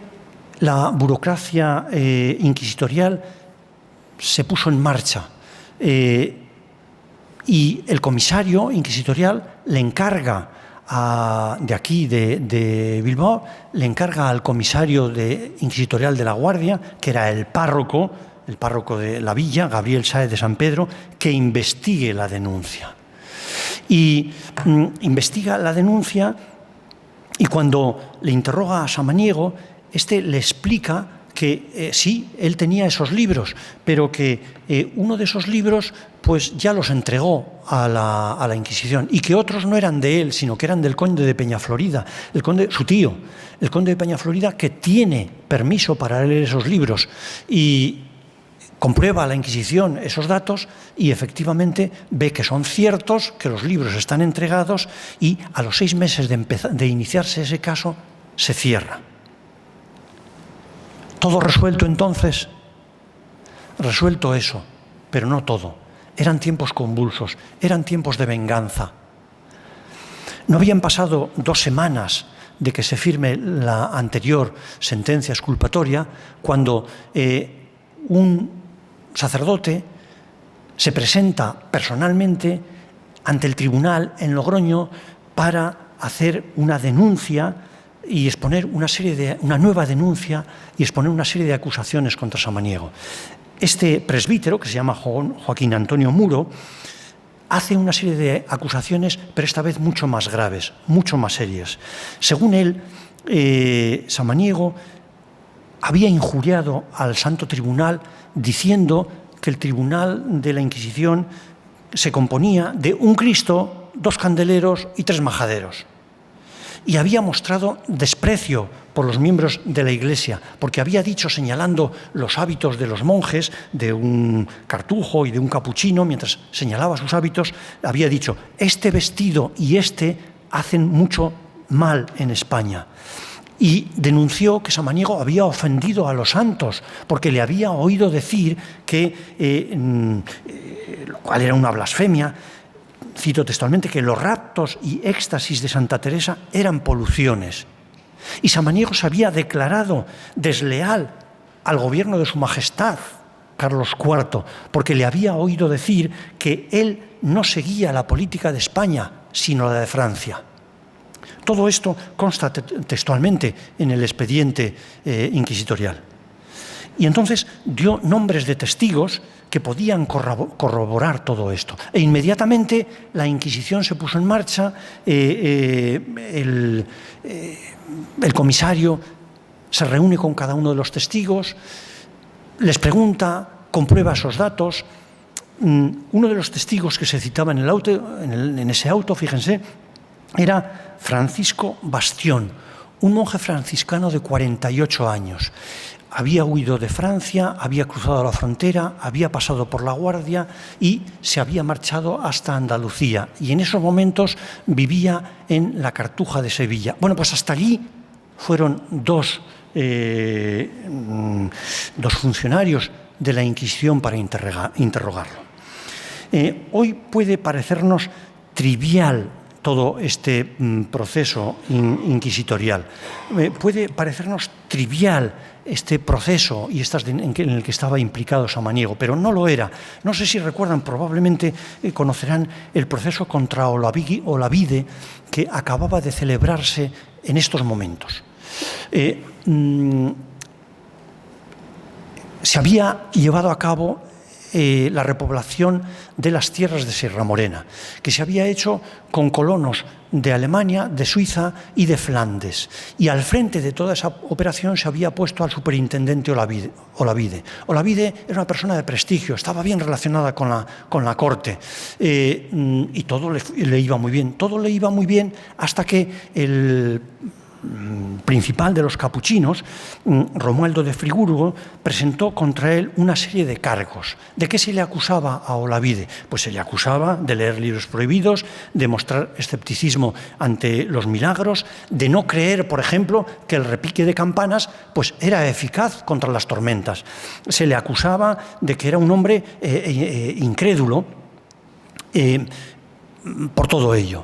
la burocracia inquisitorial se puso en marcha. Y el comisario inquisitorial le encarga de aquí, de Bilbao, le encarga al comisario inquisitorial de la Guardia, que era el párroco de la villa, Gabriel Sáez de San Pedro, que investigue la denuncia. Y investiga la denuncia, y cuando le interroga a Samaniego, este le explica que sí, él tenía esos libros, pero que uno de esos libros pues ya los entregó a la Inquisición, y que otros no eran de él, sino que eran del conde de Peñaflorida, su tío, el conde de Peñaflorida, que tiene permiso para leer esos libros. Y comprueba a la Inquisición esos datos y efectivamente ve que son ciertos, que los libros están entregados, y a los 6 meses de iniciarse ese caso se cierra. ¿Todo resuelto entonces? Resuelto eso, pero no todo. Eran tiempos convulsos, eran tiempos de venganza. No habían pasado 2 semanas de que se firme la anterior sentencia exculpatoria cuando un sacerdote se presenta personalmente ante el tribunal en Logroño para hacer una denuncia y exponer una nueva denuncia y exponer una serie de acusaciones contra Samaniego. Este presbítero, que se llama Joaquín Antonio Muro, hace una serie de acusaciones, pero esta vez mucho más graves, mucho más serias. Según él, Samaniego había injuriado al Santo Tribunal diciendo que el Tribunal de la Inquisición se componía de un Cristo, 2 candeleros y 3 majaderos. y había mostrado desprecio por los miembros de la Iglesia, porque había dicho, señalando los hábitos de los monjes, de un cartujo y de un capuchino, mientras señalaba sus hábitos, había dicho, este vestido y este hacen mucho mal en España. Y denunció que Samaniego había ofendido a los santos, porque le había oído decir que, lo cual era una blasfemia, cito textualmente, que los raptos y éxtasis de Santa Teresa eran poluciones. Y Samaniego se había declarado desleal al gobierno de su majestad, Carlos IV, porque le había oído decir que él no seguía la política de España, sino la de Francia. Todo esto consta textualmente en el expediente inquisitorial. Y entonces dio nombres de testigos que podían corroborar todo esto. E inmediatamente la Inquisición se puso en marcha, el comisario se reúne con cada uno de los testigos, les pregunta, comprueba esos datos. Uno de los testigos que se citaba en ese auto, fíjense, era Francisco Bastión, un monje franciscano de 48 años. Había huido de Francia, había cruzado la frontera, había pasado por La Guardia y se había marchado hasta Andalucía. Y en esos momentos vivía en la Cartuja de Sevilla. Bueno, pues hasta allí fueron dos funcionarios de la Inquisición para interrogarlo. Hoy puede parecernos trivial todo este proceso inquisitorial. Puede parecernos trivial este proceso y en el que estaba implicado Samaniego, pero no lo era. No sé si recuerdan, probablemente conocerán el proceso contra Olavide que acababa de celebrarse en estos momentos. Se había llevado a cabo la repoblación de las tierras de Sierra Morena, que se había hecho con colonos de Alemania, de Suiza y de Flandes. Y al frente de toda esa operación se había puesto al superintendente Olavide. Olavide era una persona de prestigio, estaba bien relacionada con la corte y todo le iba muy bien. Todo le iba muy bien hasta que el principal de los capuchinos, Romualdo de Friburgo, presentó contra él una serie de cargos. ¿De qué se le acusaba a Olavide? Pues se le acusaba de leer libros prohibidos, de mostrar escepticismo ante los milagros, de no creer, por ejemplo, que el repique de campanas pues, era eficaz contra las tormentas. Se le acusaba de que era un hombre incrédulo por todo ello.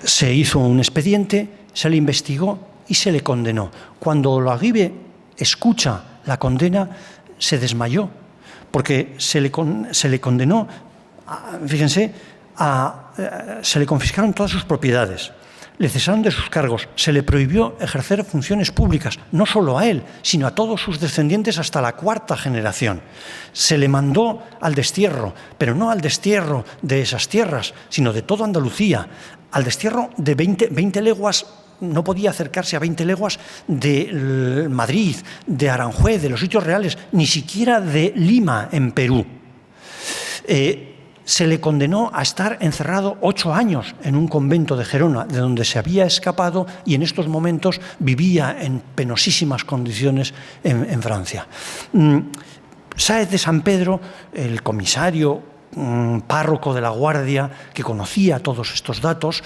Se hizo un expediente, se le investigó y se le condenó. Cuando Olavide escucha la condena, se desmayó, porque se le condenó, fíjense, se le confiscaron todas sus propiedades, le cesaron de sus cargos, se le prohibió ejercer funciones públicas, no solo a él, sino a todos sus descendientes hasta la cuarta generación. Se le mandó al destierro, pero no al destierro de esas tierras, sino de toda Andalucía, al destierro de 20 leguas, no podía acercarse a 20 leguas de Madrid, de Aranjuez, de los sitios reales, ni siquiera de Lima, en Perú. Se le condenó a estar encerrado 8 años en un convento de Gerona, de donde se había escapado y en estos momentos vivía en penosísimas condiciones en Francia. Sáez de San Pedro, el comisario, párroco de la Guardia, que conocía todos estos datos,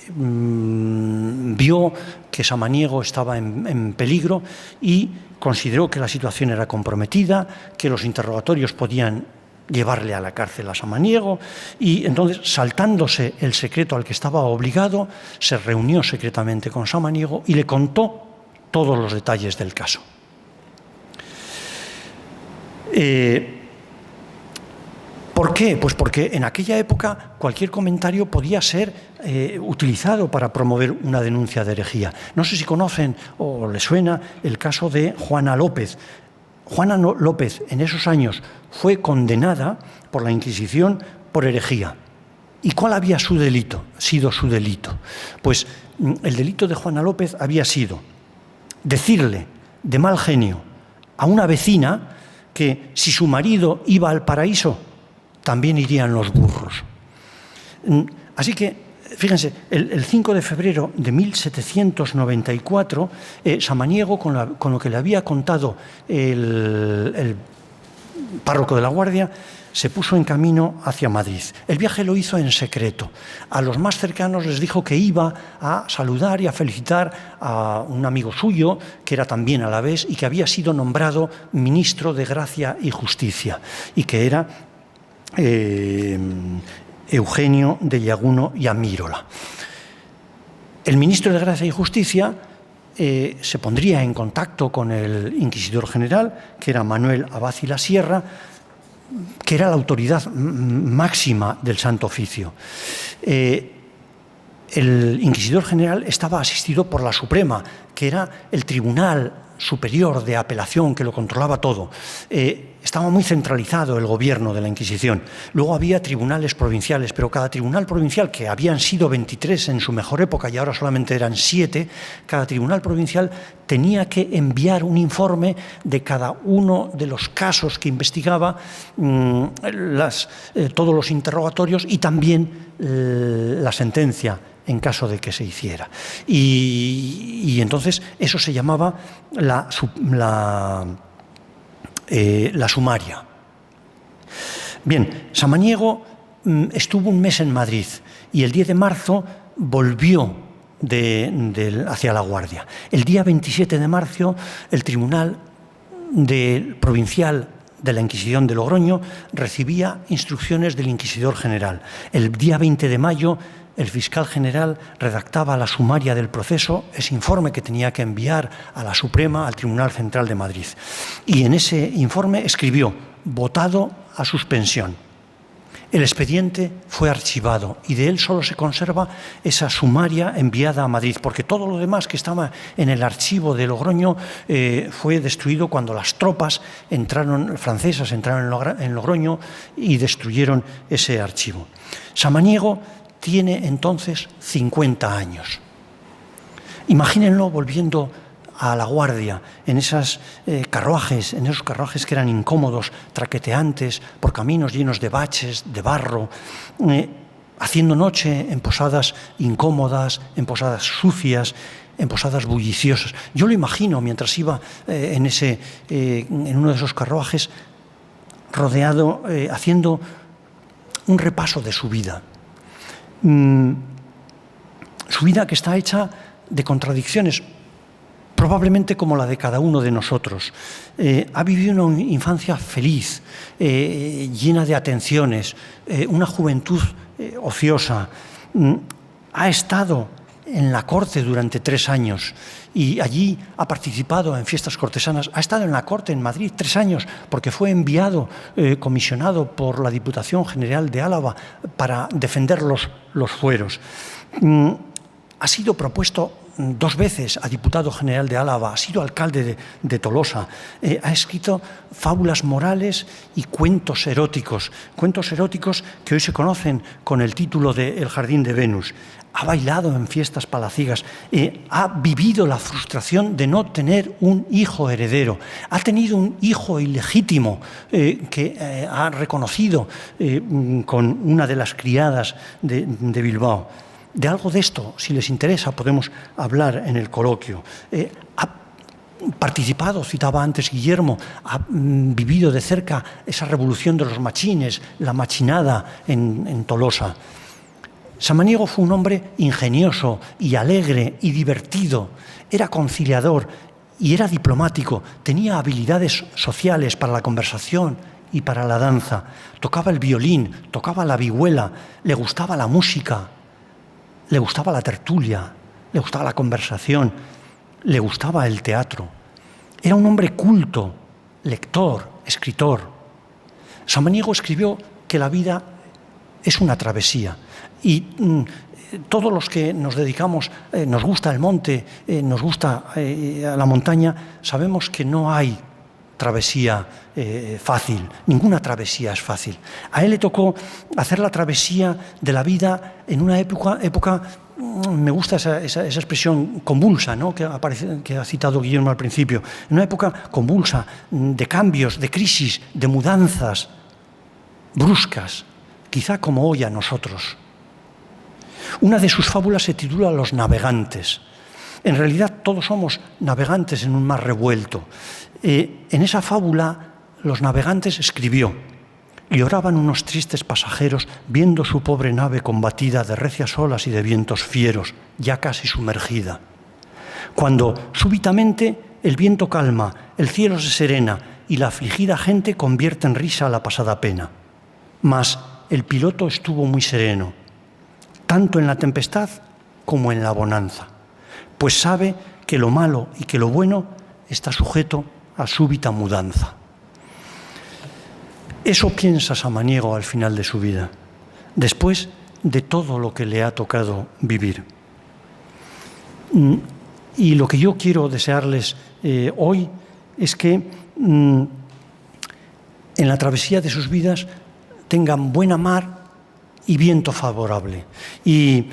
vio que Samaniego estaba en peligro y consideró que la situación era comprometida, que los interrogatorios podían llevarle a la cárcel a Samaniego, y entonces, saltándose el secreto al que estaba obligado, se reunió secretamente con Samaniego y le contó todos los detalles del caso. ¿Por qué? Pues porque en aquella época cualquier comentario podía ser utilizado para promover una denuncia de herejía. No sé si conocen o les suena el caso de Juana López. Juana López en esos años fue condenada por la Inquisición por herejía. ¿Y cuál había sido su delito? Pues el delito de Juana López había sido decirle de mal genio a una vecina que si su marido iba al paraíso, también irían los burros. Así que Fíjense, el 5 de febrero de 1794, Samaniego, con lo que le había contado el párroco de la Guardia, se puso en camino hacia Madrid. El viaje lo hizo en secreto. A los más cercanos les dijo que iba a saludar y a felicitar a un amigo suyo, que era también alavés y que había sido nombrado ministro de Gracia y Justicia, y que era Eugenio de Llaguno y Amírola. El ministro de Gracia y Justicia se pondría en contacto con el inquisidor general, que era Manuel Abad y la Sierra, que era la autoridad máxima del Santo Oficio. El inquisidor general estaba asistido por la Suprema, que era el tribunal superior de apelación que lo controlaba todo. Estaba muy centralizado el gobierno de la Inquisición. Luego había tribunales provinciales, pero cada tribunal provincial, que habían sido 23 en su mejor época y ahora solamente eran 7, cada tribunal provincial tenía que enviar un informe de cada uno de los casos que investigaba, todos los interrogatorios y también la sentencia en caso de que se hiciera. Y entonces eso se llamaba la sumaria. Bien, Samaniego estuvo un mes en Madrid y el 10 de marzo volvió hacia La Guardia. El día 27 de marzo el Tribunal Provincial de la Inquisición de Logroño recibía instrucciones del Inquisidor General. El día 20 de mayo el fiscal general redactaba la sumaria del proceso, ese informe que tenía que enviar a la Suprema, al Tribunal Central de Madrid. Y en ese informe escribió: votado a suspensión. El expediente fue archivado y de él solo se conserva esa sumaria enviada a Madrid, porque todo lo demás que estaba en el archivo de Logroño fue destruido cuando las tropas francesas entraron en Logroño y destruyeron ese archivo. Samaniego tiene entonces 50 años. Imagínenlo volviendo a La Guardia, en esos carruajes que eran incómodos, traqueteantes, por caminos llenos de baches, de barro, haciendo noche en posadas incómodas, en posadas sucias, en posadas bulliciosas. Yo lo imagino mientras iba en uno de esos carruajes, rodeado, haciendo un repaso de su vida. Su vida que está hecha de contradicciones, probablemente como la de cada uno de nosotros. Ha vivido una infancia feliz, llena de atenciones, una juventud ociosa. Ha estado en la corte durante 3 años y allí ha participado en fiestas cortesanas. Ha estado en la corte en Madrid 3 años porque fue enviado, comisionado por la Diputación General de Álava para defender los fueros. Ha sido propuesto 2 veces a diputado general de Álava, ha sido alcalde de Tolosa, ha escrito fábulas morales y cuentos eróticos que hoy se conocen con el título de El Jardín de Venus. Ha bailado en fiestas palaciegas, ha vivido la frustración de no tener un hijo heredero, ha tenido un hijo ilegítimo que ha reconocido con una de las criadas de Bilbao. De algo de esto, si les interesa, podemos hablar en el coloquio. Ha participado, citaba antes Guillermo, ha vivido de cerca esa revolución de los machines, la machinada en Tolosa. Samaniego fue un hombre ingenioso y alegre y divertido. Era conciliador y era diplomático. Tenía habilidades sociales para la conversación y para la danza. Tocaba el violín, tocaba la vihuela, le gustaba la música. Le gustaba la tertulia, le gustaba la conversación, le gustaba el teatro. Era un hombre culto, lector, escritor. Samaniego escribió que la vida es una travesía y todos los que nos dedicamos, nos gusta el monte, nos gusta la montaña, sabemos que no hay travesía fácil, ninguna travesía es fácil. A él le tocó hacer la travesía de la vida en una época me gusta esa expresión convulsa, ¿no? que ha citado Guillermo al principio, en una época convulsa, de cambios, de crisis, de mudanzas bruscas, quizá como hoy a nosotros. Una de sus fábulas se titula Los navegantes. En realidad todos somos navegantes en un mar revuelto. En esa fábula, Los navegantes escribió: lloraban unos tristes pasajeros viendo su pobre nave combatida de recias olas y de vientos fieros, ya casi sumergida. Cuando súbitamente el viento calma, el cielo se serena y la afligida gente convierte en risa la pasada pena. Mas el piloto estuvo muy sereno, tanto en la tempestad como en la bonanza, pues sabe que lo malo y que lo bueno está sujeto a súbita mudanza. Eso piensa Samaniego al final de su vida, después de todo lo que le ha tocado vivir. Y lo que yo quiero desearles hoy es que en la travesía de sus vidas tengan buena mar y viento favorable. Y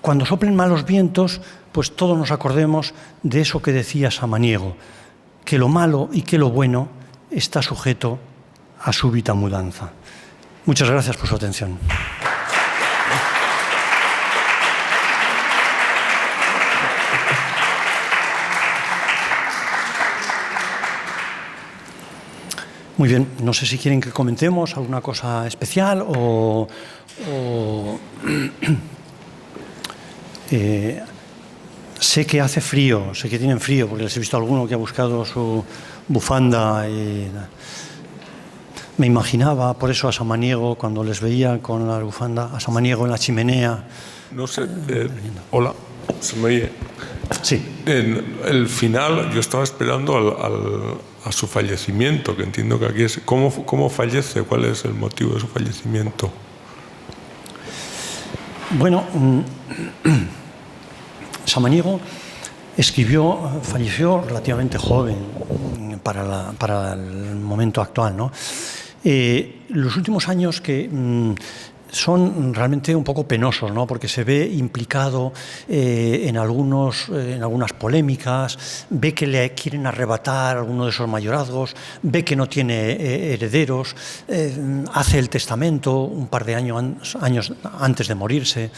cuando soplen malos vientos, pues todos nos acordemos de eso que decía Samaniego, que lo malo y que lo bueno está sujeto a súbita mudanza. Muchas gracias por su atención. Muy bien, no sé si quieren que comentemos alguna cosa especial o sé que hace frío, sé que tienen frío, porque les he visto a alguno que ha buscado su bufanda. Me imaginaba por eso a Samaniego, cuando les veía con la bufanda, a Samaniego en la chimenea. No sé, hola, ¿se me oye? Sí. En el final yo estaba esperando a su fallecimiento, que entiendo que aquí es... ¿Cómo fallece? ¿Cuál es el motivo de su fallecimiento? Bueno, Samaniego falleció relativamente joven para el momento actual, ¿no? Los últimos años que son realmente un poco penosos, ¿no? Porque se ve implicado en algunas polémicas, ve que le quieren arrebatar alguno de esos mayorazgos, ve que no tiene herederos, hace el testamento un par de años antes de morirse.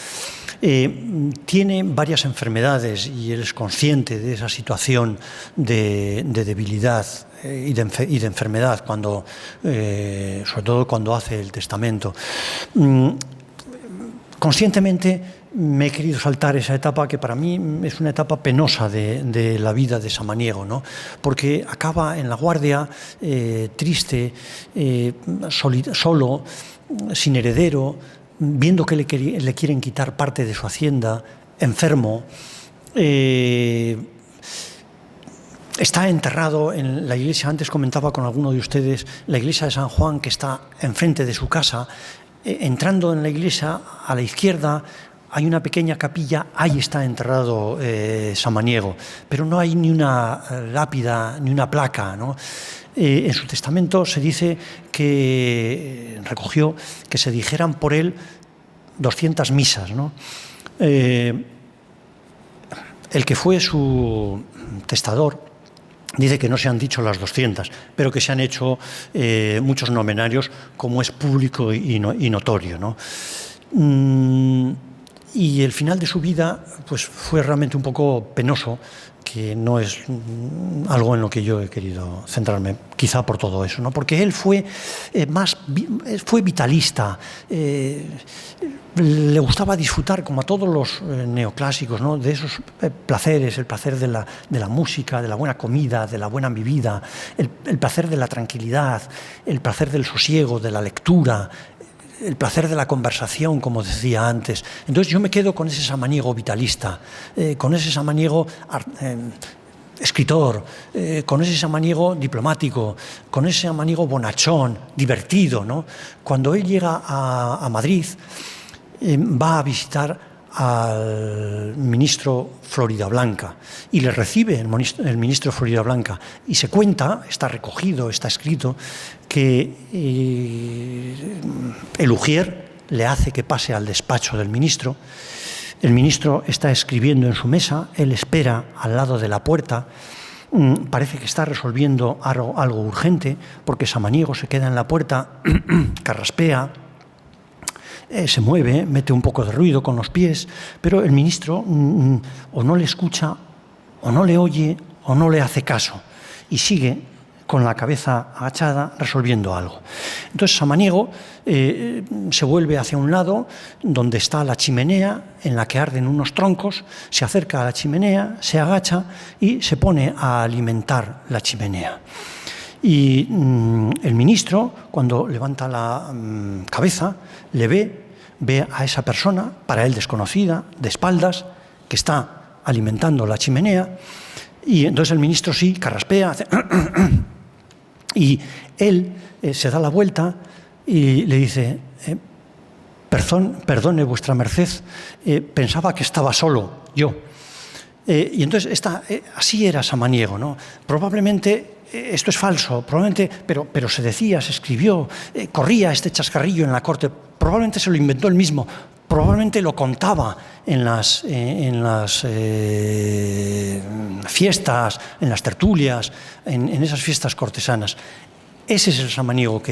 Tiene varias enfermedades y él es consciente de esa situación de debilidad y de enfermedad, sobre todo cuando hace el testamento. Conscientemente me he querido saltar esa etapa que para mí es una etapa penosa de la vida de Samaniego, ¿no? Porque acaba en la guardia, triste, solo, sin heredero, viendo que le quieren quitar parte de su hacienda, enfermo. Está enterrado en la iglesia, antes comentaba con alguno de ustedes, la iglesia de San Juan, que está enfrente de su casa. Entrando en la iglesia, a la izquierda hay una pequeña capilla, ahí está enterrado Samaniego, pero no hay ni una lápida, ni una placa, ¿no? En su testamento se dice que recogió que se dijeran por él 200 misas, ¿no? El que fue su testador dice que no se han dicho las 200, pero que se han hecho muchos nomenarios, como es público y notorio, ¿no? Y el final de su vida pues, fue realmente un poco penoso, que no es algo en lo que yo he querido centrarme, quizá por todo eso, ¿no? Porque él fue vitalista, le gustaba disfrutar, como a todos los neoclásicos, ¿no? De esos placeres, el placer de la música, de la buena comida, de la buena vivida, el placer de la tranquilidad, el placer del sosiego, de la lectura, el placer de la conversación, como decía antes. Entonces yo me quedo con ese Samaniego vitalista, con ese Samaniego escritor, con ese Samaniego diplomático, con ese Samaniego bonachón, divertido, ¿no? Cuando él llega a Madrid, va a visitar al ministro Floridablanca y le recibe el ministro Floridablanca y se cuenta, está recogido, está escrito, que el ujier le hace que pase al despacho del ministro. El ministro está escribiendo en su mesa, él espera al lado de la puerta, parece que está resolviendo algo urgente, porque Samaniego se queda en la puerta, carraspea, se mueve, mete un poco de ruido con los pies, pero el ministro o no le escucha, o no le oye, o no le hace caso, y sigue con la cabeza agachada resolviendo algo. Entonces Samaniego se vuelve hacia un lado donde está la chimenea en la que arden unos troncos, se acerca a la chimenea, se agacha y se pone a alimentar la chimenea. Y el ministro, cuando levanta la cabeza, le ve a esa persona, para él desconocida, de espaldas, que está alimentando la chimenea, y entonces el ministro sí carraspea, hace y él se da la vuelta y le dice: perdone vuestra merced, pensaba que estaba solo yo. Y entonces así era Samaniego, ¿no? Probablemente esto es falso, probablemente, pero se decía, se escribió, corría este chascarrillo en la corte, probablemente se lo inventó él mismo, probablemente lo contaba en las fiestas, en las tertulias, en esas fiestas cortesanas. Ese es el Samaniego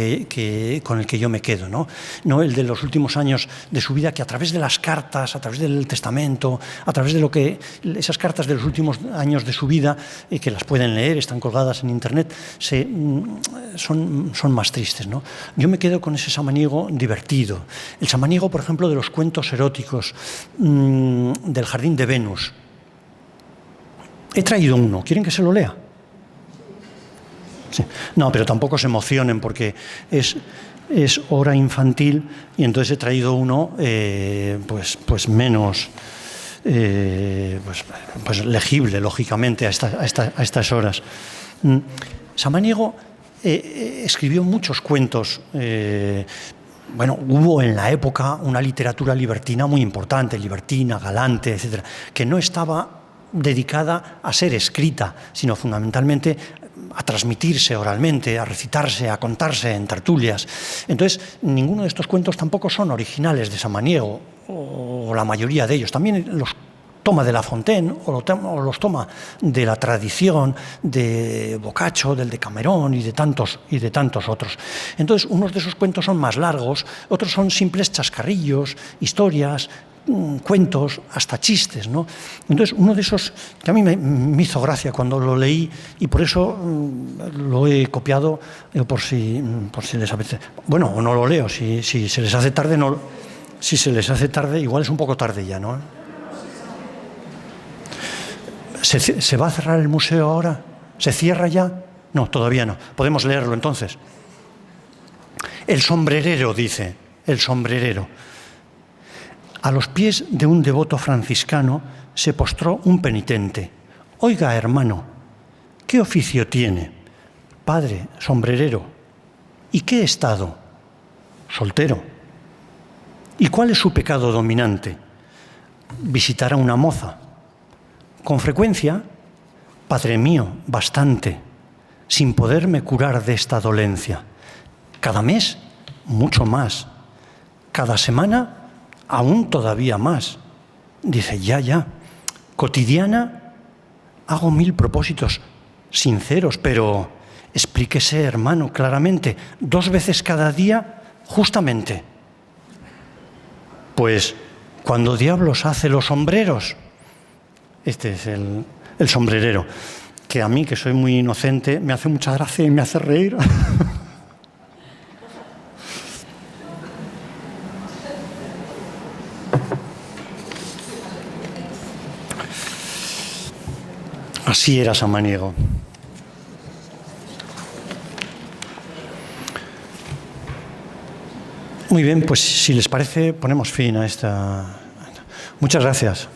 con el que yo me quedo, ¿no? No el de los últimos años de su vida, que a través de las cartas, a través del testamento, a través de esas cartas de los últimos años de su vida, que las pueden leer, están colgadas en internet, son más tristes, ¿no? Yo me quedo con ese Samaniego divertido. El Samaniego, por ejemplo, de los cuentos eróticos, del Jardín de Venus. He traído uno, ¿quieren que se lo lea? Sí. No, pero tampoco se emocionen porque es hora infantil y entonces he traído uno pues menos pues legible, lógicamente, a estas horas. Samaniego escribió muchos cuentos. Hubo en la época una literatura libertina muy importante, libertina, galante, etcétera, que no estaba dedicada a ser escrita, sino fundamentalmente a transmitirse oralmente, a recitarse, a contarse en tertulias. Entonces, ninguno de estos cuentos tampoco son originales de Samaniego, o la mayoría de ellos. También los toma de La Fontaine o los toma de la tradición de Boccaccio, del Decamerón y de tantos otros. Entonces, unos de esos cuentos son más largos, otros son simples chascarrillos, historias, cuentos, hasta chistes, ¿no? Entonces, uno de esos que a mí me hizo gracia cuando lo leí y por eso lo he copiado, por si les apetece. Bueno, o no lo leo, si se les hace tarde, no. Si se les hace tarde, igual es un poco tarde ya, ¿no? ¿Se va a cerrar el museo ahora? ¿Se cierra ya? No, todavía no. Podemos leerlo entonces. El sombrerero, dice, el sombrerero. A los pies de un devoto franciscano se postró un penitente. Oiga, hermano, ¿qué oficio tiene? Padre, sombrerero. ¿Y qué estado? Soltero. ¿Y cuál es su pecado dominante? Visitar a una moza. Con frecuencia, Padre mío, bastante, sin poderme curar de esta dolencia. Cada mes, mucho más. Cada semana, aún todavía más. Dice, ya. Cotidiana, hago 1000 propósitos sinceros, pero explíquese, hermano, claramente, 2 veces cada día, justamente. Pues, cuando diablos hace los sombreros. Este es el sombrerero, que a mí, que soy muy inocente, me hace mucha gracia y me hace reír. Así era Samaniego. Muy bien, pues si les parece, ponemos fin a esta. Muchas gracias.